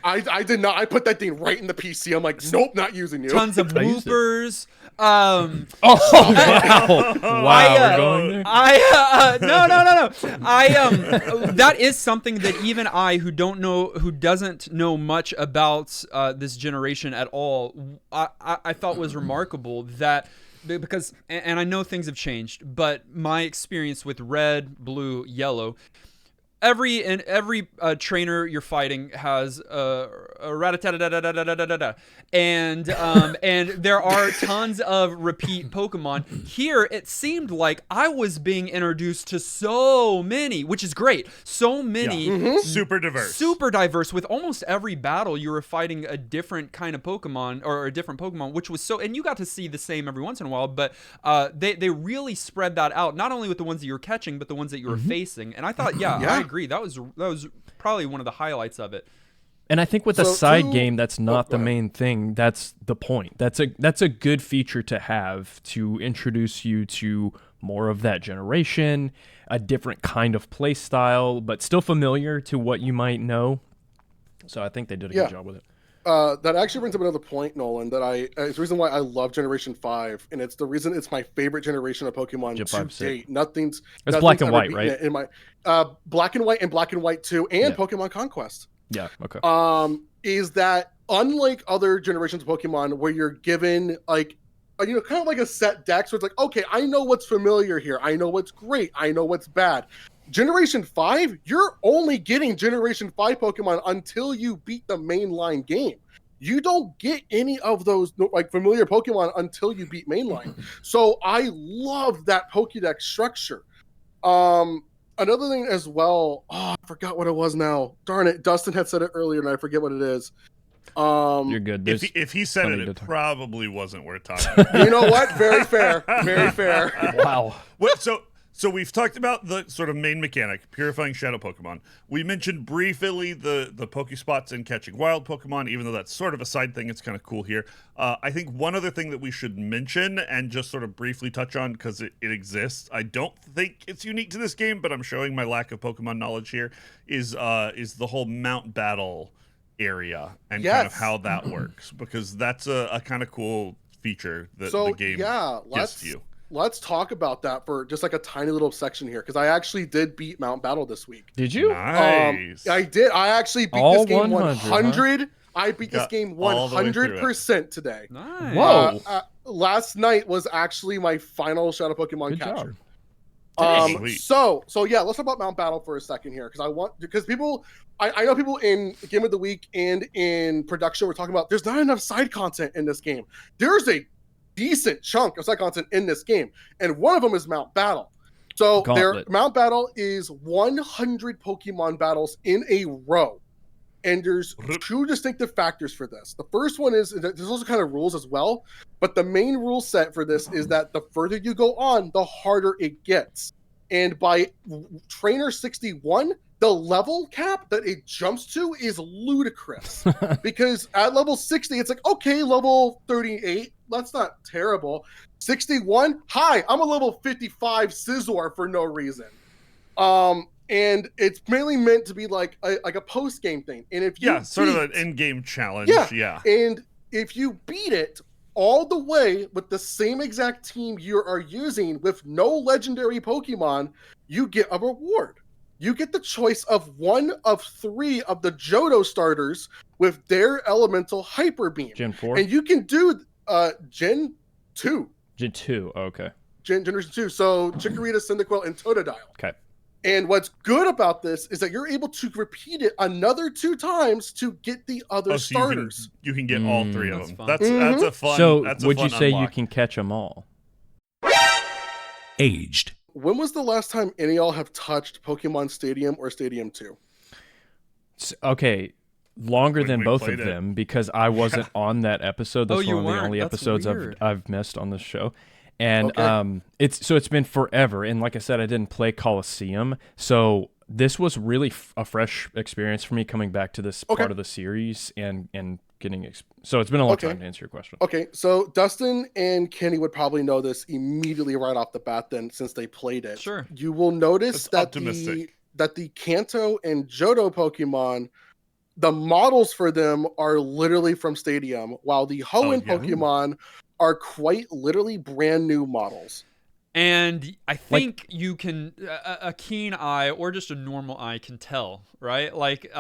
I did not. I put that thing right in the PC. I'm like, nope, not using you. Tons of Woopers. Wow! We're going there. No. That is something that even I, who doesn't know much about this generation at all, I thought was remarkable. That. Because, and I know things have changed, but my experience with red, blue, yellow, every trainer you're fighting has a rat-a-tat-a-da-da-da-da-da-da-da, and there are tons of repeat Pokemon. Here, it seemed like I was being introduced to so many, which is great. So many, super diverse. With almost every battle, you were fighting a different kind of Pokemon or a different Pokemon, which was so. And you got to see the same every once in a while, but they really spread that out. Not only with the ones that you were catching, but the ones that you were facing. And I thought, I agree. That was probably one of the highlights of it. And I think with a side game, that's not the main thing. That's the point. That's a good feature to have to introduce you to more of that generation, a different kind of play style, but still familiar to what you might know. So I think they did a good job with it. That actually brings up another point, Nolan, that it's the reason why I love Generation 5, and it's the reason it's my favorite generation of Pokemon to date. Nothing's Black and White, right? In my Black and White and Black and White 2 and Pokemon Conquest. Yeah, okay. Is that unlike other generations of Pokemon where you're given like kind of like a set deck, so it's like, okay, I know what's familiar here. I know what's great. I know what's bad. Generation 5, you're only getting Generation 5 Pokemon until you beat the mainline game. You don't get any of those like familiar Pokemon until you beat mainline. So I love that Pokédex structure. Another thing as well, I forgot what it was now. Darn it, Dustin had said it earlier and I forget what it is. You're good. If he said it, it probably wasn't worth talking about. You know what? Very fair. Very fair. Wow. So we've talked about the sort of main mechanic, purifying shadow Pokemon. We mentioned briefly the Pokespots and catching wild Pokemon, even though that's sort of a side thing. It's kind of cool here. I think one other thing that we should mention and just sort of briefly touch on, because it exists. I don't think it's unique to this game, but I'm showing my lack of Pokemon knowledge here, is the whole Mount Battle area and kind of how that works, because that's a kind of cool feature that the game gives to you. Let's talk about that for just like a tiny little section here, because I actually did beat Mount Battle this week. Did you? Nice. I did. I actually beat this game 100. Huh? I beat this game 100% today. Nice. Whoa. Last night was actually my final Shadow Pokemon capture. Sweet. So yeah, let's talk about Mount Battle for a second here, because people, I know people in Game of the Week and in production were talking about there's not enough side content in this game. There's a decent chunk of side content in this game, and one of them is Mount Battle. So Mount Battle is 100 Pokemon battles in a row, and there's two distinctive factors for this. The first one is that there's also kind of rules as well, but the main rule set for this is that the further you go on, the harder it gets. And by Trainer 61, the level cap that it jumps to is ludicrous. Because at level 60, it's like, okay, level 38, that's not terrible. 61, hi, I'm a level 55 Scizor for no reason. And it's mainly meant to be like a post-game thing. And if you sort of an in-game challenge. Yeah. And if you beat it all the way with the same exact team you are using with no legendary Pokemon, you get a reward. You get the choice of one of 3 of the Johto starters with their elemental Hyper Beam. Gen 4? And you can do Gen 2. Gen 2, okay. Generation 2. So Chikorita, Cyndaquil, and Totodile. Okay. And what's good about this is that you're able to repeat it another 2 times to get the other starters. You can get all 3 of them. Fun. That's a fun. So that's a would fun you say unlock. you can catch them all? Aged. When was the last time any of y'all have touched Pokemon Stadium or Stadium 2? Okay, longer When than we both of played it. them, because I wasn't on that episode. That's you one of the weren't? only That's episodes weird. I've missed on this show. And Okay. it's been forever. And like I said, I didn't play Coliseum, so this was really a fresh experience for me coming back to this part of the series and getting so it's been a long time to answer your question. Okay, so Dustin and Kenny would probably know this immediately right off the bat then, since they played it. Sure. You will notice That's that optimistic. the Kanto and Johto Pokemon, the models for them are literally from Stadium, while the Hoenn Pokemon are quite literally brand new models. And I think you can, a keen eye or just a normal eye can tell, right? Like,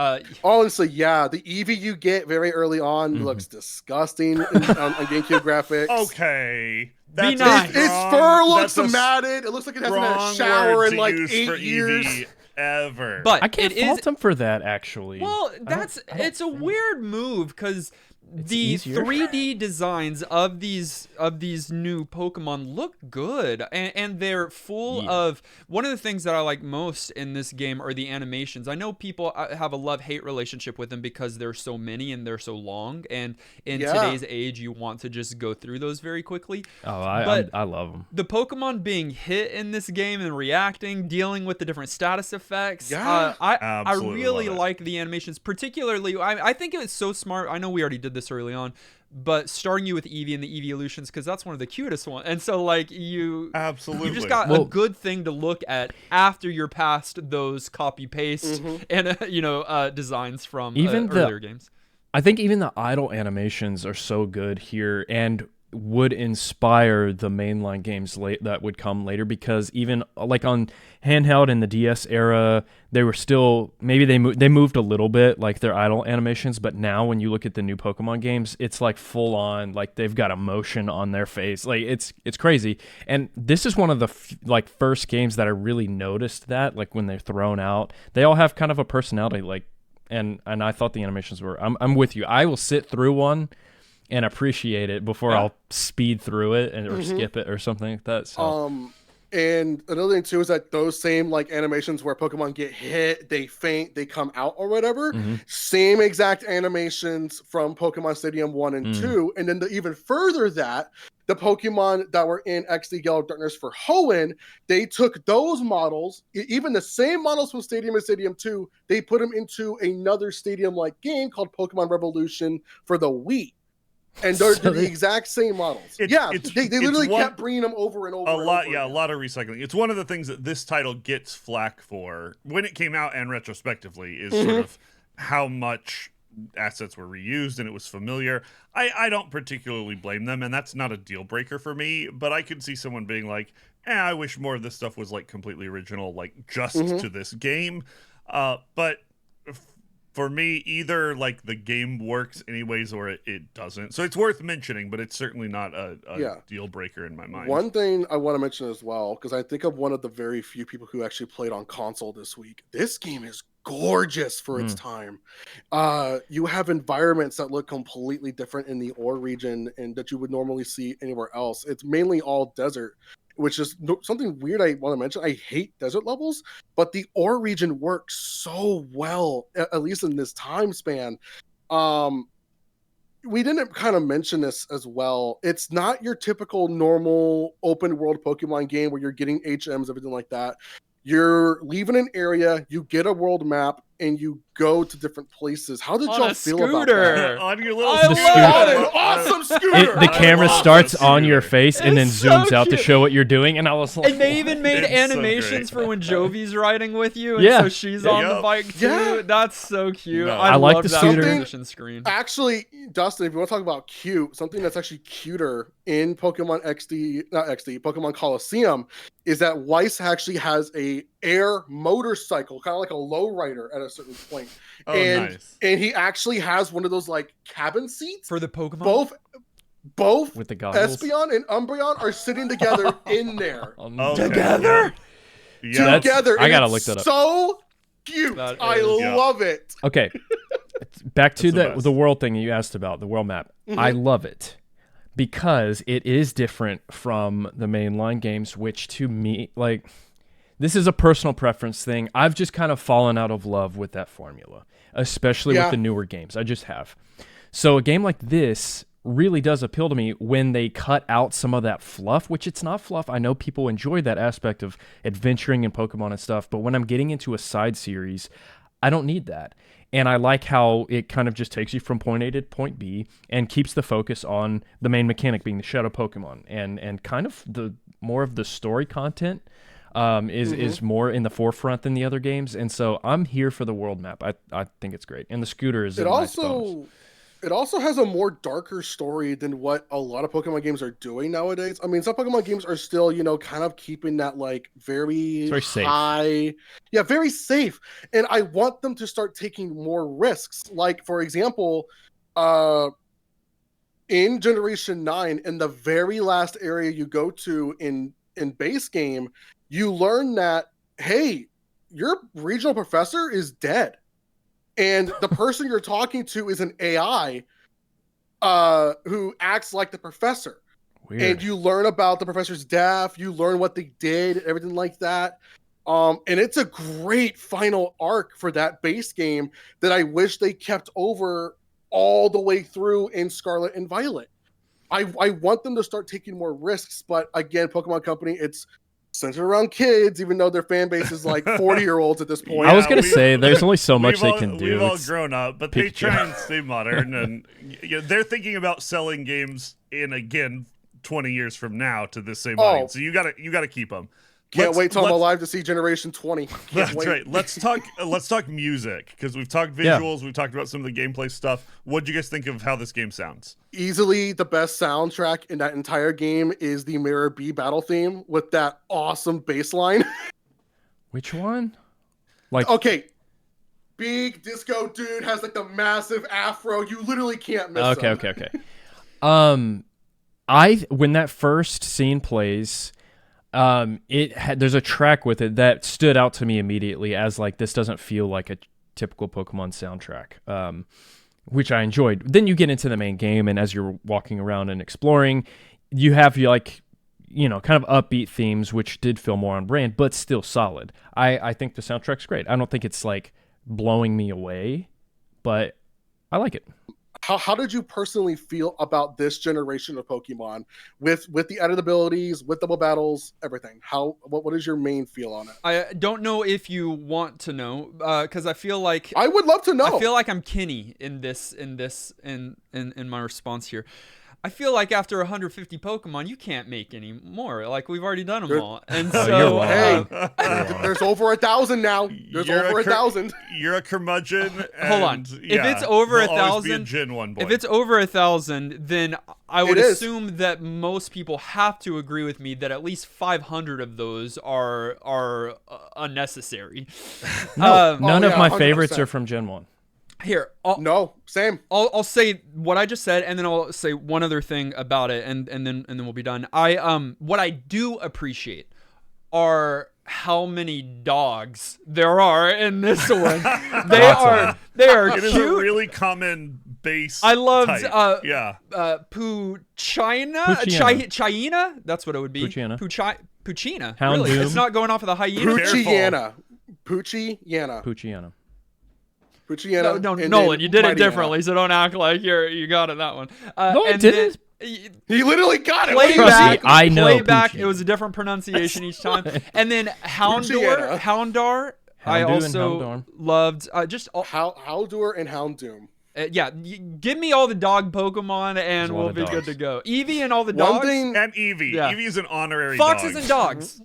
honestly, yeah, the Eevee you get very early on looks disgusting on GameCube graphics. Okay. Be nice. Its fur looks matted. It looks like it hasn't had a shower in like 8 years. ever. But I can't fault him for that, actually. Well, it's a weird move because the 3D designs of these new Pokemon look good, and they're full of. One of the things that I like most in this game are the animations. I know people have a love-hate relationship with them because there's so many and they're so long, and in today's age you want to just go through those very quickly. I love them. The Pokemon being hit in this game and reacting, dealing with the different status effects, I really like the animations. Particularly, I think it's so smart. I know we already did this early on, but starting you with Eevee and the Eeveeolutions, because that's one of the cutest ones, and so like you just got a good thing to look at after you're past those copy paste and designs from earlier games. I think even the idle animations are so good here and would inspire the mainline games that would come later, because even like on handheld in the DS era, they were still, maybe they moved a little bit, like their idle animations, but now when you look at the new Pokemon games, it's like full on, like they've got emotion on their face, like it's crazy. And this is one of the first games that I really noticed that, like when they're thrown out, they all have kind of a personality, like, and I thought the animations were, I'm with you. I will sit through one and appreciate it before I'll speed through it or skip it or something like that. So. And another thing too is that those same like animations where Pokemon get hit, they faint, they come out or whatever, same exact animations from Pokemon Stadium 1 and 2. And then even further that, the Pokemon that were in XD Gale of Darkness for Hoenn, they took those models, even the same models from Stadium and Stadium 2, they put them into another Stadium-like game called Pokemon Revolution for the Wii. And they're the exact same models. They literally kept bringing them over and over. A lot of recycling. It's one of the things that this title gets flack for when it came out and retrospectively is sort of how much assets were reused and it was familiar. I don't particularly blame them, and that's not a deal breaker for me, but I could see someone being like, I wish more of this stuff was like completely original, like just to this game. But for me, either like the game works anyways or it doesn't. So it's worth mentioning, but it's certainly not a deal breaker in my mind. One thing I want to mention as well, because I think of one of the very few people who actually played on console this week. This game is gorgeous for its time. You have environments that look completely different in the ore region and that you would normally see anywhere else. It's mainly all desert, which is something weird I want to mention. I hate desert levels, but the ore region works so well, at least in this time span. We didn't kind of mention this as well. It's not your typical normal open world Pokemon game where you're getting HMs, everything like that. You're leaving an area, you get a world map, and you go to different places. How did y'all feel about that? On your little scooter. An awesome scooter. The camera starts on your face and then zooms out to show what you're doing, and I was like, and they even made animations for when Jovi's riding with you, and so she's on the bike too. Yeah. That's so cute. No. I like the scooter screen. Actually, Dustin, if you want to talk about cute, something that's actually cuter in Pokemon Pokemon Coliseum is that Weiss actually has a air motorcycle, kind of like a lowrider at a certain point. Nice. And he actually has one of those like cabin seats for the Pokemon. Both with the goggles. Espeon and Umbreon are sitting together in there. Together. Yeah. Together. I gotta look that up. So cute. I love it. Okay. Back to the world thing you asked about, the world map. I love it because it is different from the mainline games, which to me, like, this is a personal preference thing. I've just kind of fallen out of love with that formula, especially with the newer games. I just have. So a game like this really does appeal to me when they cut out some of that fluff, which it's not fluff. I know people enjoy that aspect of adventuring in Pokemon and stuff, but when I'm getting into a side series, I don't need that. And I like how it kind of just takes you from point A to point B and keeps the focus on the main mechanic being the Shadow Pokemon and kind of the more of the story content is more in the forefront than the other games. And so I'm here for the world map. I think it's great. And the scooter is nice bonus. It also has a more darker story than what a lot of Pokemon games are doing nowadays. I mean, some Pokemon games are still, kind of keeping that like very high. Safe. Yeah, very safe. And I want them to start taking more risks. Like, for example, in Generation 9, in the very last area you go to in base game, you learn that, hey, your regional professor is dead. And the person you're talking to is an AI who acts like the professor. Weird. And you learn about the professor's death, you learn what they did, everything like that. And it's a great final arc for that base game that I wish they kept over all the way through in Scarlet and Violet. I want them to start taking more risks, but again, Pokemon Company, it's centered around kids, even though their fan base is like 40-year-olds at this point. I was going to say, there's only so much they can do. We've all grown up, but they try and stay modern, and they're thinking about selling games in, again, 20 years from now to this same audience. So you gotta keep them. Can't wait till I'm alive to see Generation 20. That's right. Let's talk music, because we've talked visuals, we've talked about some of the gameplay stuff. What do you guys think of how this game sounds? Easily the best soundtrack in that entire game is the Mirror B battle theme with that awesome bass line. Which one? Okay. Big disco dude has like the massive afro. You literally can't miss him. Okay. When that first scene plays, there's a track with it that stood out to me immediately as like, this doesn't feel like a typical Pokemon soundtrack, which I enjoyed. Then you get into the main game, and as you're walking around and exploring, you have kind of upbeat themes, which did feel more on brand, but still solid. I think the soundtrack's great. I don't think it's like blowing me away, but I like it. How did you personally feel about this generation of Pokemon with the added abilities, with double battles, everything? What is your main feel on it? I don't know if you want to know, because I feel like I would love to know. I feel like I'm Kenny in my response here. I feel like after 150 Pokemon, you can't make any more. Like, we've already done them all. And so, there's over 1,000 now. There's over 1,000. You're a curmudgeon. Hold on. If it's over 1,000, if it's over 1,000, then I would assume that most people have to agree with me that at least 500 of those are unnecessary. None of my favorites are from Gen 1. Here, same. I'll say what I just said, and then I'll say one other thing about it, and then we'll be done. What I do appreciate are how many dogs there are in this one. They are It cute. is a really common base. I loved Puchina. That's what it would be. Puchina. Houndoom. Really, it's not going off of the hyena. Puchiana. No, Nolan, you did it differently, so don't act like you got it that one. No, I didn't. He literally got it. I know. Playback, it was a different pronunciation each time. And then Houndar, I also loved. Houndour and Houndoom. Give me all the dog Pokemon and we'll be good to go. Eevee and all the dogs. And Eevee. Yeah. Eevee is an honorary Foxes dog. and dogs.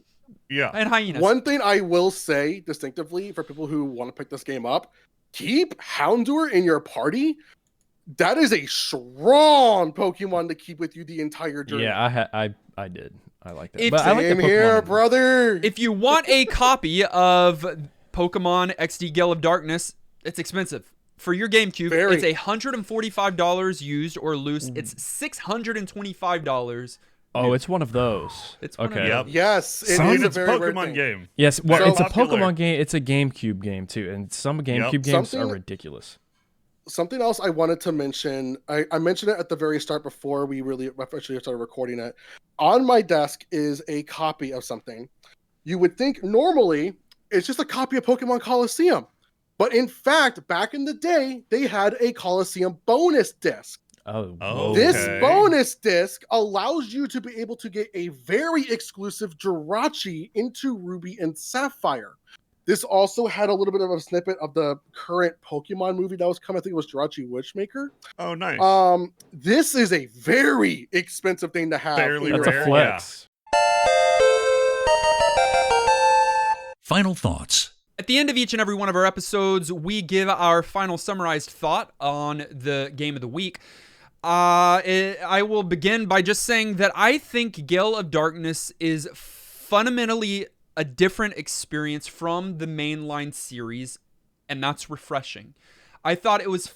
Yeah. And hyenas. One thing I will say distinctively for people who want to pick this game up, keep Houndour in your party. That is a strong Pokemon to keep with you the entire journey. Yeah, I did. I like that. But same here, brother. If you want a copy of Pokemon XD Gale of Darkness, it's expensive. For your GameCube, it's $145 used or loose. It's $625. Oh, it's one of those. It's one of those. Yes, it's a Pokemon game. Yes, well, it's a Pokemon game. It's a GameCube game too, and some GameCube games are ridiculous. Something else I wanted to mention, I mentioned it at the very start before we really actually started recording it. On my desk is a copy of something. You would think normally it's just a copy of Pokemon Coliseum. But in fact, back in the day, they had a Coliseum bonus disc. Oh, this bonus disc allows you to be able to get a very exclusive Jirachi into Ruby and Sapphire. This also had a little bit of a snippet of the current Pokemon movie that was coming. I think it was Jirachi Witchmaker. Oh, nice. This is a very expensive thing to have. That's a flex. Final thoughts. At the end of each and every one of our episodes, we give our final summarized thought on the game of the week. I will begin by just saying that I think Gale of Darkness is fundamentally a different experience from the mainline series, and that's refreshing. I thought it was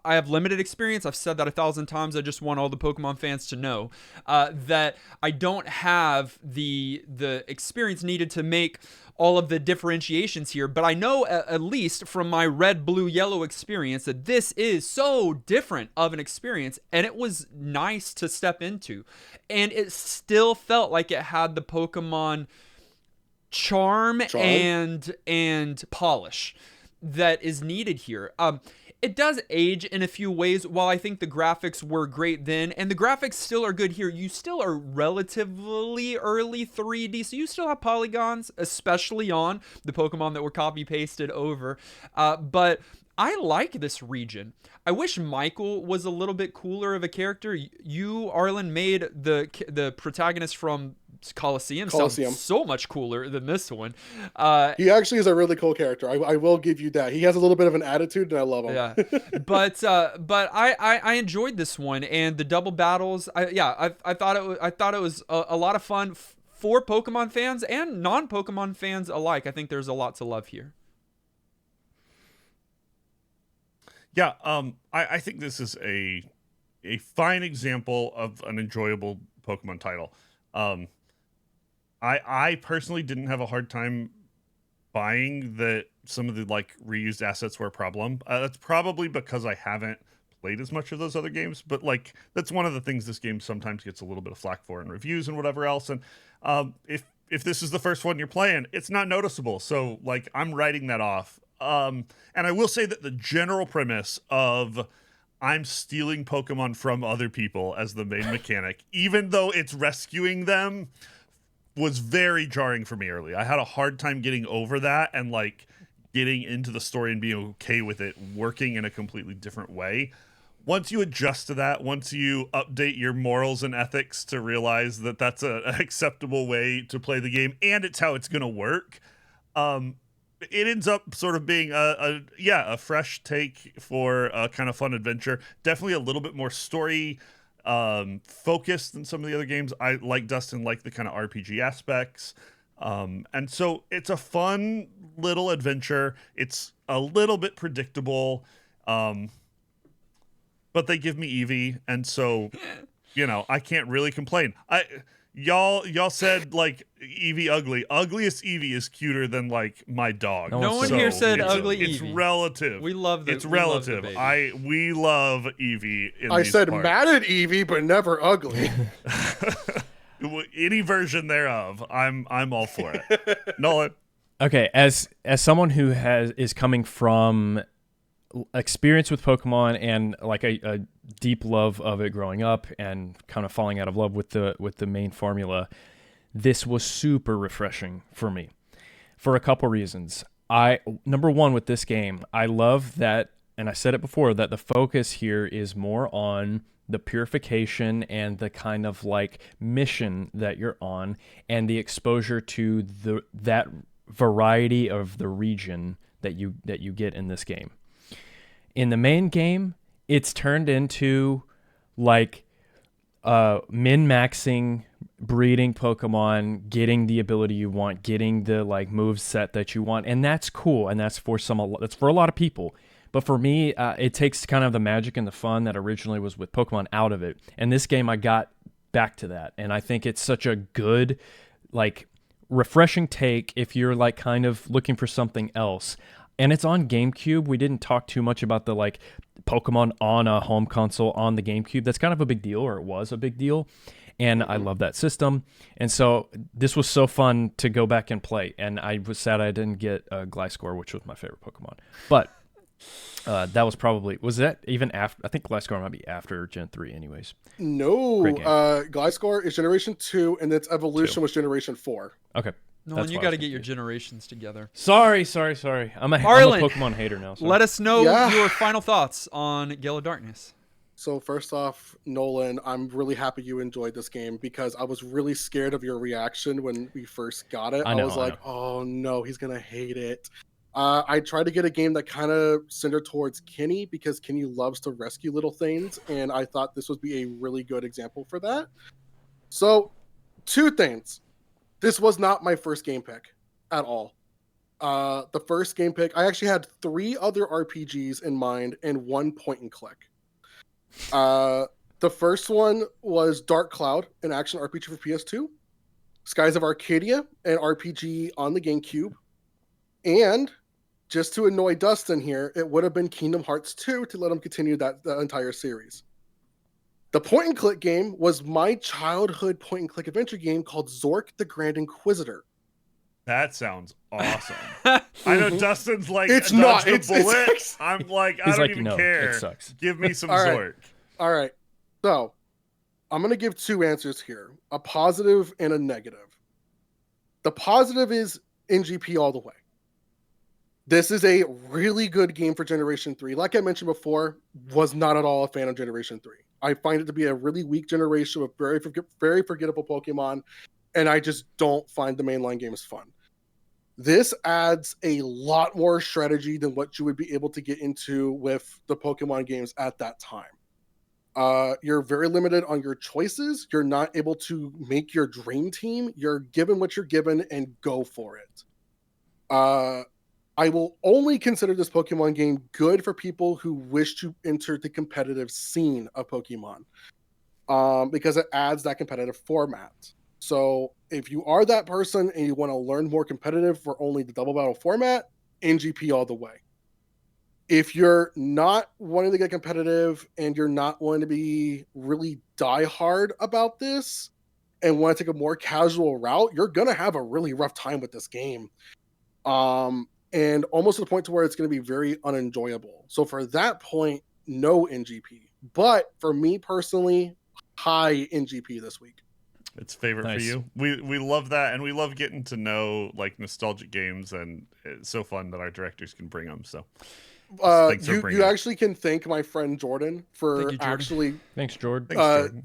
I have limited experience. I've said that 1,000 times. I just want all the Pokemon fans to know that I don't have the experience needed to make all of the differentiations here, but I know at least from my red, blue, yellow experience that this is so different of an experience, and it was nice to step into, and it still felt like it had the Pokemon charm. and polish that is needed here. It does age in a few ways. While I think the graphics were great then, and the graphics still are good here, you still are relatively early 3D, so you still have polygons, especially on the Pokemon that were copy pasted over. But I like this region. I wish Michael was a little bit cooler of a character. You, Arlyne, made the protagonist from Coliseum sound so much cooler than this one. He actually is a really cool character. I will give you that. He has a little bit of an attitude, and I love him. Yeah, but I enjoyed this one, and the double battles. I thought it was a lot of fun for Pokemon fans and non-Pokemon fans alike. I think there's a lot to love here. Yeah, I think this is a fine example of an enjoyable Pokemon title. I personally didn't have a hard time buying that some of the like reused assets were a problem. That's probably because I haven't played as much of those other games, but like that's one of the things this game sometimes gets a little bit of flack for in reviews and whatever else. And if this is the first one you're playing, it's not noticeable. So like I'm writing that off. And I will say that the general premise of I'm stealing Pokemon from other people as the main mechanic, even though it's rescuing them, was very jarring for me early. I had a hard time getting over that and like getting into the story and being okay with it working in a completely different way. Once you adjust to that, once you update your morals and ethics to realize that that's an acceptable way to play the game and it's how it's going to work, it ends up sort of being a fresh take for a kind of fun adventure. Definitely a little bit more story focused than some of the other games. I like Dustin, like the kind of RPG aspects. And so it's a fun little adventure. It's a little bit predictable. But they give me Eevee, and so I can't really complain. Y'all said like Eevee ugly. Ugliest Eevee is cuter than like my dog. No one here said ugly Eevee. It's relative. We love the. It's relative. We love Eevee. I said parts. Mad at Eevee, but never ugly. Any version thereof, I'm all for it. Nolan. Okay, as someone who is coming from experience with Pokemon and like a deep love of it growing up and kind of falling out of love with the main formula, this was super refreshing for me for a couple reasons. Number one, with this game, I love that, and I said it before, that the focus here is more on the purification and the kind of like mission that you're on and the exposure to that variety of the region that you get in this game. In the main game, it's turned into like min-maxing, breeding Pokemon, getting the ability you want, getting the like move set that you want, and that's cool, and that's for a lot of people. But for me, it takes kind of the magic and the fun that originally was with Pokemon out of it. And this game, I got back to that, and I think it's such a good, like, refreshing take if you're like kind of looking for something else. And it's on GameCube. We didn't talk too much about the like Pokemon on a home console on the GameCube. That's kind of a big deal, or it was a big deal. And I love that system. And so this was so fun to go back and play. And I was sad I didn't get Gliscor, which was my favorite Pokemon. But that was probably, was that even after? I think Gliscor might be after Gen 3 anyways. No, Gliscor is Generation 2, and its evolution was Generation 4. Okay. No, you got to get your generations together. Sorry. I'm a Pokemon hater now. Sorry. Let us know your final thoughts on Gale of Darkness. So first off, Nolan, I'm really happy you enjoyed this game because I was really scared of your reaction when we first got it. I was like, oh no, he's going to hate it. I tried to get a game that kind of centered towards Kenny because Kenny loves to rescue little things, and I thought this would be a really good example for that. So, two things. This was not my first game pick at all. The first game pick, I actually had 3 other RPGs in mind and 1 point and click. The first one was Dark Cloud, an action RPG for PS2. Skies of Arcadia, an RPG on the GameCube. And just to annoy Dustin here, it would have been Kingdom Hearts 2 to let him continue the entire series. The point and click game was my childhood point and click adventure game called Zork the Grand Inquisitor. That sounds awesome. I know Dustin's like, it's not. I'm like, I don't even care. It sucks. Give me some All right. Zork. All right. So I'm going to give 2 answers here, a positive and a negative. The positive is NGP all the way. This is a really good game for Generation 3. Like I mentioned before, was not at all a fan of Generation 3. I find it to be a really weak generation with very forgettable Pokemon, and I just don't find the mainline games fun. This adds a lot more strategy than what you would be able to get into with the Pokemon games at that time. You're very limited on your choices. You're not able to make your dream team. You're given what you're given and go for it. I will only consider this Pokemon game good for people who wish to enter the competitive scene of Pokemon, because it adds that competitive format. So if you are that person and you want to learn more competitive for only the double battle format, NGP all the way. If you're not wanting to get competitive and you're not wanting to be really diehard about this and want to take a more casual route, you're going to have a really rough time with this game. And almost to the point to where it's going to be very unenjoyable. So for that point, no NGP. But for me personally, high NGP this week. It's favorite for you. We love that, and we love getting to know like nostalgic games, and it's so fun that our directors can bring them. So you actually can thank my friend Jordan for Thanks, Jordan.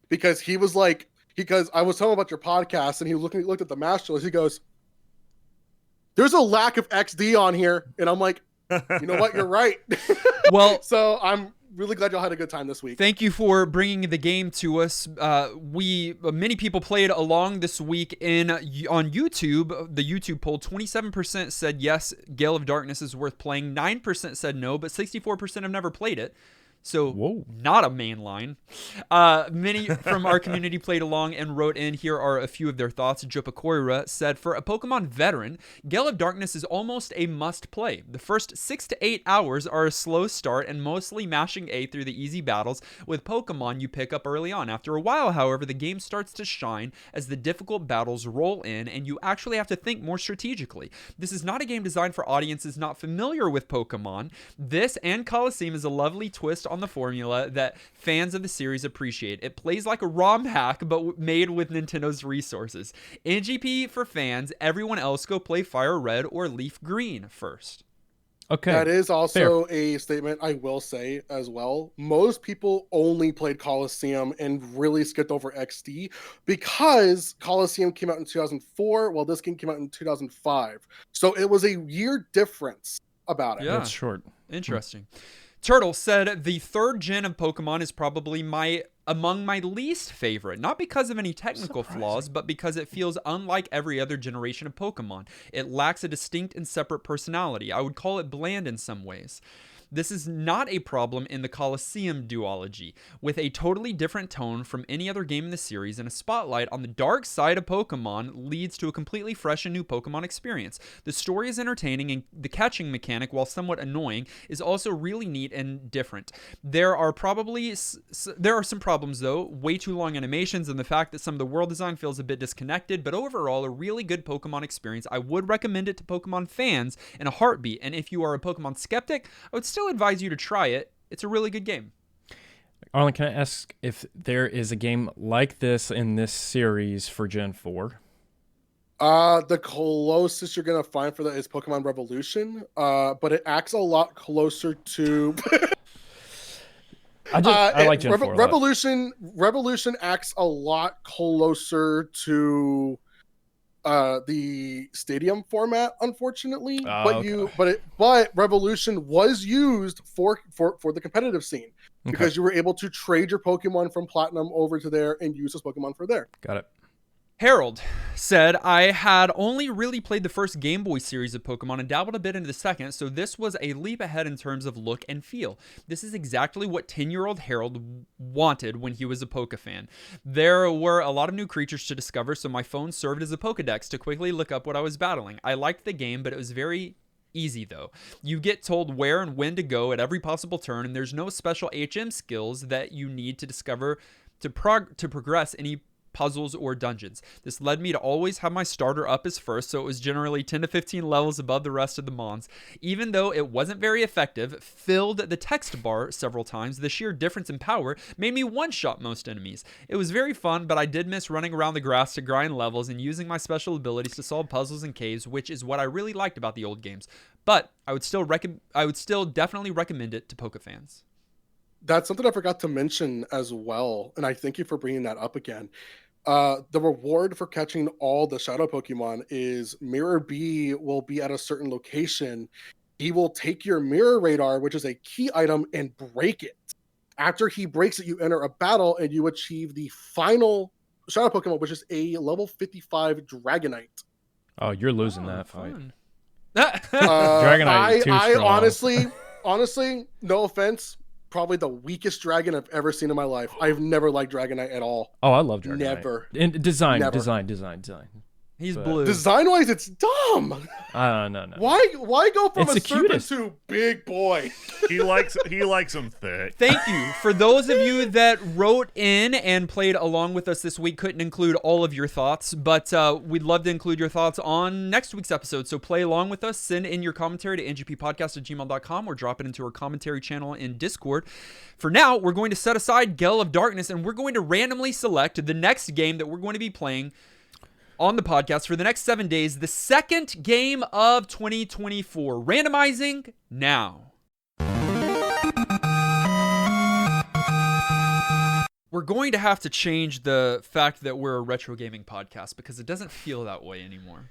Because he was like, because I was telling him about your podcast, and he looked at the master list. He goes, "There's a lack of XD on here," and I'm like, you know what? You're right. Well, so I'm really glad y'all had a good time this week. Thank you for bringing the game to us. Many people played along this week on YouTube. The YouTube poll, 27% said yes, Gale of Darkness is worth playing. 9% said no, but 64% have never played it. So not a mainline. Many from our community played along and wrote in. Here are a few of their thoughts. Jopakoira said, for a Pokemon veteran, Gale of Darkness is almost a must play. The first 6 to 8 hours are a slow start and mostly mashing A through the easy battles with Pokemon you pick up early on. After a while, however, the game starts to shine as the difficult battles roll in and you actually have to think more strategically. This is not a game designed for audiences not familiar with Pokemon. This and Coliseum is a lovely twist on the formula that fans of the series appreciate. It plays like a ROM hack, but made with Nintendo's resources. NGP for fans. Everyone else go play Fire Red or Leaf Green first. Okay. That is also a statement I will say as well. Most people only played Coliseum and really skipped over XD because Coliseum came out in 2004, while this game came out in 2005. So it was a year difference about it. Yeah. That's short. Interesting. Turtle said the 3rd gen of Pokemon is probably among my least favorite, not because of any technical flaws, but because it feels unlike every other generation of Pokemon. It lacks a distinct and separate personality. I would call it bland in some ways. This is not a problem in the Coliseum duology, with a totally different tone from any other game in the series, and a spotlight on the dark side of Pokemon leads to a completely fresh and new Pokemon experience. The story is entertaining, and the catching mechanic, while somewhat annoying, is also really neat and different. There are some problems though, way too long animations and the fact that some of the world design feels a bit disconnected, but overall a really good Pokemon experience. I would recommend it to Pokemon fans in a heartbeat, and if you are a Pokemon skeptic, I would still advise you to try it. It's a really good game. Arlyne, can I ask if there is a game like this in this series for Gen 4? The closest you're gonna find for that is Pokemon Revolution, but it acts a lot closer to. I like Gen 4 Revolution acts a lot closer to the stadium format, unfortunately. But Revolution was used for the competitive scene because you were able to trade your Pokemon from Platinum over to there and use those Pokemon for there. Got it. Harold said, I had only really played the first Game Boy series of Pokemon and dabbled a bit into the second, so this was a leap ahead in terms of look and feel. This is exactly what 10-year-old Harold wanted when he was a Poke fan. There were a lot of new creatures to discover, so my phone served as a Pokedex to quickly look up what I was battling. I liked the game, but it was very easy though. You get told where and when to go at every possible turn, and there's no special HM skills that you need to discover to progress any puzzles or dungeons. This led me to always have my starter up as first, so it was generally 10 to 15 levels above the rest of the mons. Even though it wasn't very effective, filled the text bar several times, the sheer difference in power made me one-shot most enemies. It was very fun, but I did miss running around the grass to grind levels and using my special abilities to solve puzzles and caves, which is what I really liked about the old games. But I would still definitely recommend it to Poke fans. That's something I forgot to mention as well, and I thank you for bringing that up again. The reward for catching all the shadow Pokemon is Mirror B will be at a certain location. He will take your mirror radar, which is a key item, and break it. After he breaks it, you enter a battle and you achieve the final shadow Pokemon, which is a level 55 Dragonite. Oh, you're losing that fight. Dragonite is too strong. honestly, no offense, probably the weakest dragon I've ever seen in my life. I've never liked Dragonite at all. Oh, I love Dragonite. Never. And design. He's blue. Design-wise, it's dumb. No. Why go from it's a serpent to big boy? He likes them thick. Thank you. For those of you that wrote in and played along with us this week, couldn't include all of your thoughts, but we'd love to include your thoughts on next week's episode. So play along with us. Send in your commentary to ngppodcast@gmail.com or drop it into our commentary channel in Discord. For now, we're going to set aside Gale of Darkness, and we're going to randomly select the next game that we're going to be playing on the podcast for the next 7 days, the second game of 2024. Randomizing now. We're going to have to change the fact that we're a retro gaming podcast because it doesn't feel that way anymore.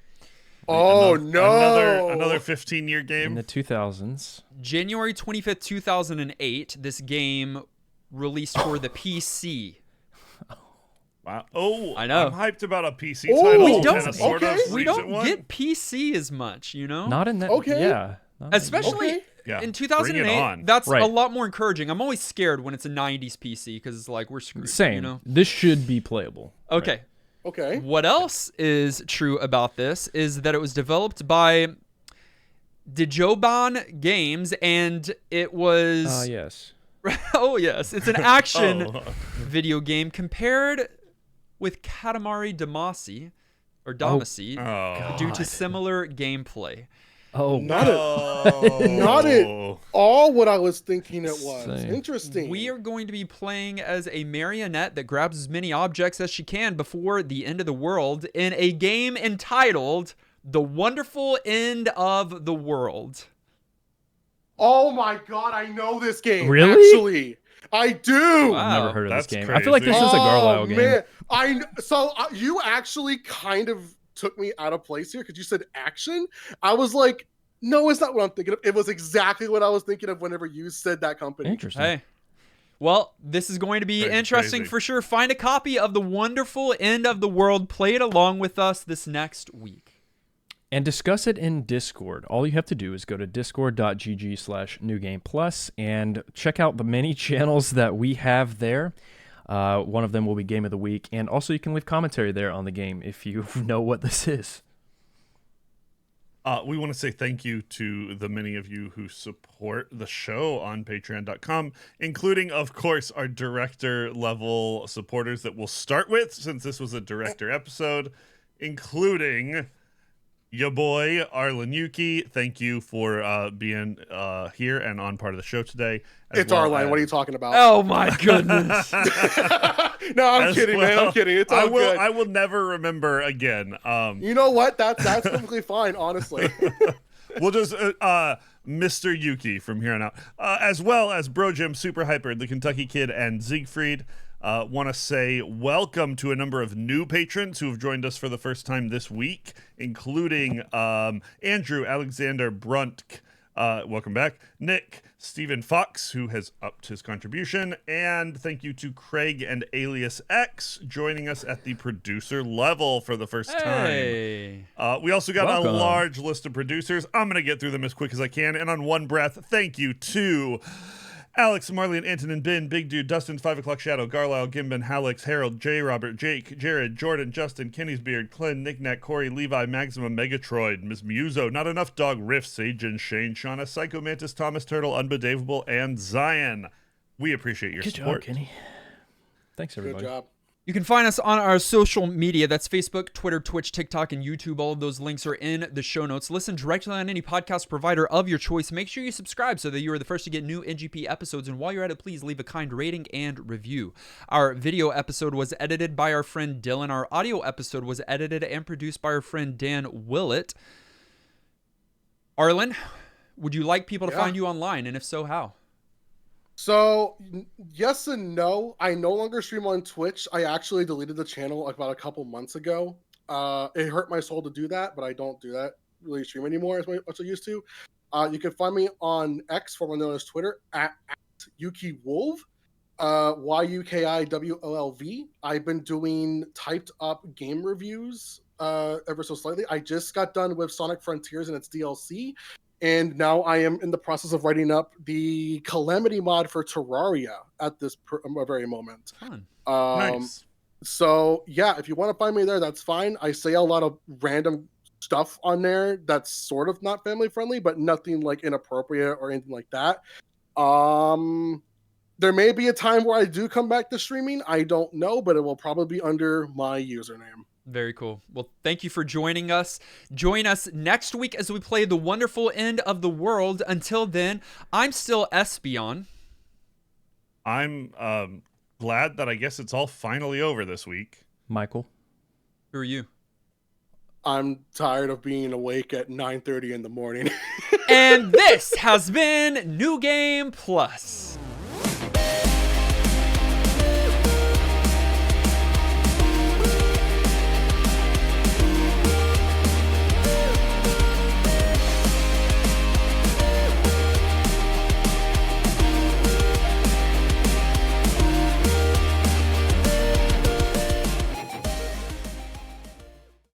Oh, no. Another 15-year game? In the 2000s. January 25th, 2008, this game released for the PC. Wow! Oh, I know. I'm hyped about a PC title. We don't get PC as much, you know. Not in that. Okay. Yeah. Especially in 2008. That's a lot more encouraging. I'm always scared when it's a 90s PC because it's like we're screwed. Same. You know? This should be playable. Okay. Right. Okay. What else is true about this is that it was developed by Dijoban Games, and it was. Yes. Oh yes, it's an action video game compared with Katamari Damacy due to similar gameplay. Oh, not at all what I was thinking it was. Same. Interesting. We are going to be playing as a marionette that grabs as many objects as she can before the end of the world in a game entitled The Wonderful End of the World. Oh my god, I know this game. Really? Actually, I do. Wow. I've never heard of this game. Crazy. I feel like this is a Garlow game. Man. You actually kind of took me out of place here because you said action. I was like, no, it's not what I'm thinking of. It was exactly what I was thinking of whenever you said that company. Interesting. Hey. Well, this is going to be interesting for sure. Find a copy of The Wonderful End of the World. Play it along with us this next week. And discuss it in Discord. All you have to do is go to discord.gg/newgameplus and check out the many channels that we have there. One of them will be Game of the Week. And also you can leave commentary there on the game if you know what this is. We want to say thank you to the many of you who support the show on patreon.com, including, of course, our director-level supporters that we'll start with, since this was a director episode, including your boy, Arlyne Yuki. Thank you for being here and on part of the show today. It's Arlyne. What are you talking about? Oh, my goodness. No, I'm kidding, man. I'm kidding. It's all good. I will never remember again. You know what? That's perfectly fine, honestly. We'll just Mr. Yuki from here on out. As well as Bro Jim, Super Hyper, The Kentucky Kid, and Siegfried. Want to say welcome to a number of new patrons who have joined us for the first time this week, including Andrew, Alexander, Brunt, Welcome back. Nick, Stephen Fox, who has upped his contribution, and thank you to Craig and Alias X joining us at the producer level for the first time. We also got a large list of producers. I'm going to get through them as quick as I can, and on one breath, thank you to Alex, Marley, Antonin, Ben, Big Dude, Dustin, 5 O'Clock Shadow, Garlisle, Gimbin, Hallex, Harold, J. Robert, Jake, Jared, Jordan, Justin, Kenny's Beard, Clint, Knickknack, Corey, Levi, Maximum, Megatroid, Ms. Muso, Not Enough Dog, Riff, Sage and Shane, Shauna, Psycho Mantis, Thomas Turtle, Unbedavable, and Zion. We appreciate your support. Good job, Kenny. Thanks, everybody. Good job. You can find us on our social media. That's Facebook, Twitter, Twitch, TikTok, and YouTube. All of those links are in the show notes. Listen directly on any podcast provider of your choice. Make sure you subscribe so that you are the first to get new NGP episodes. And while you're at it, please leave a kind rating and review. Our video episode was edited by our friend Dylan. Our audio episode was edited and produced by our friend Dan Willett. Arlyne, would you like people to find you online? And if so, how? So, yes and no. I no longer stream on Twitch. I actually deleted the channel about a couple months ago. It hurt my soul to do that, but I don't do that really stream anymore as much as I used to. You can find me on X, formerly known as Twitter, at Yuki Wolv, YUKIWOLV. I've been doing typed up game reviews ever so slightly. I just got done with Sonic Frontiers and its DLC. And now I am in the process of writing up the Calamity mod for Terraria at this very moment. Fun. Nice. So, yeah, if you want to find me there, that's fine. I say a lot of random stuff on there that's sort of not family friendly, but nothing like inappropriate or anything like that. There may be a time where I do come back to streaming. I don't know, but it will probably be under my username. Very cool. Well, thank you for joining us. Join us next week as we play The Wonderful End of the World. Until then, I'm still Espeon. I'm glad that I guess it's all finally over this week. Michael. Who are you? I'm tired of being awake at 9:30 in the morning. And this has been New Game Plus.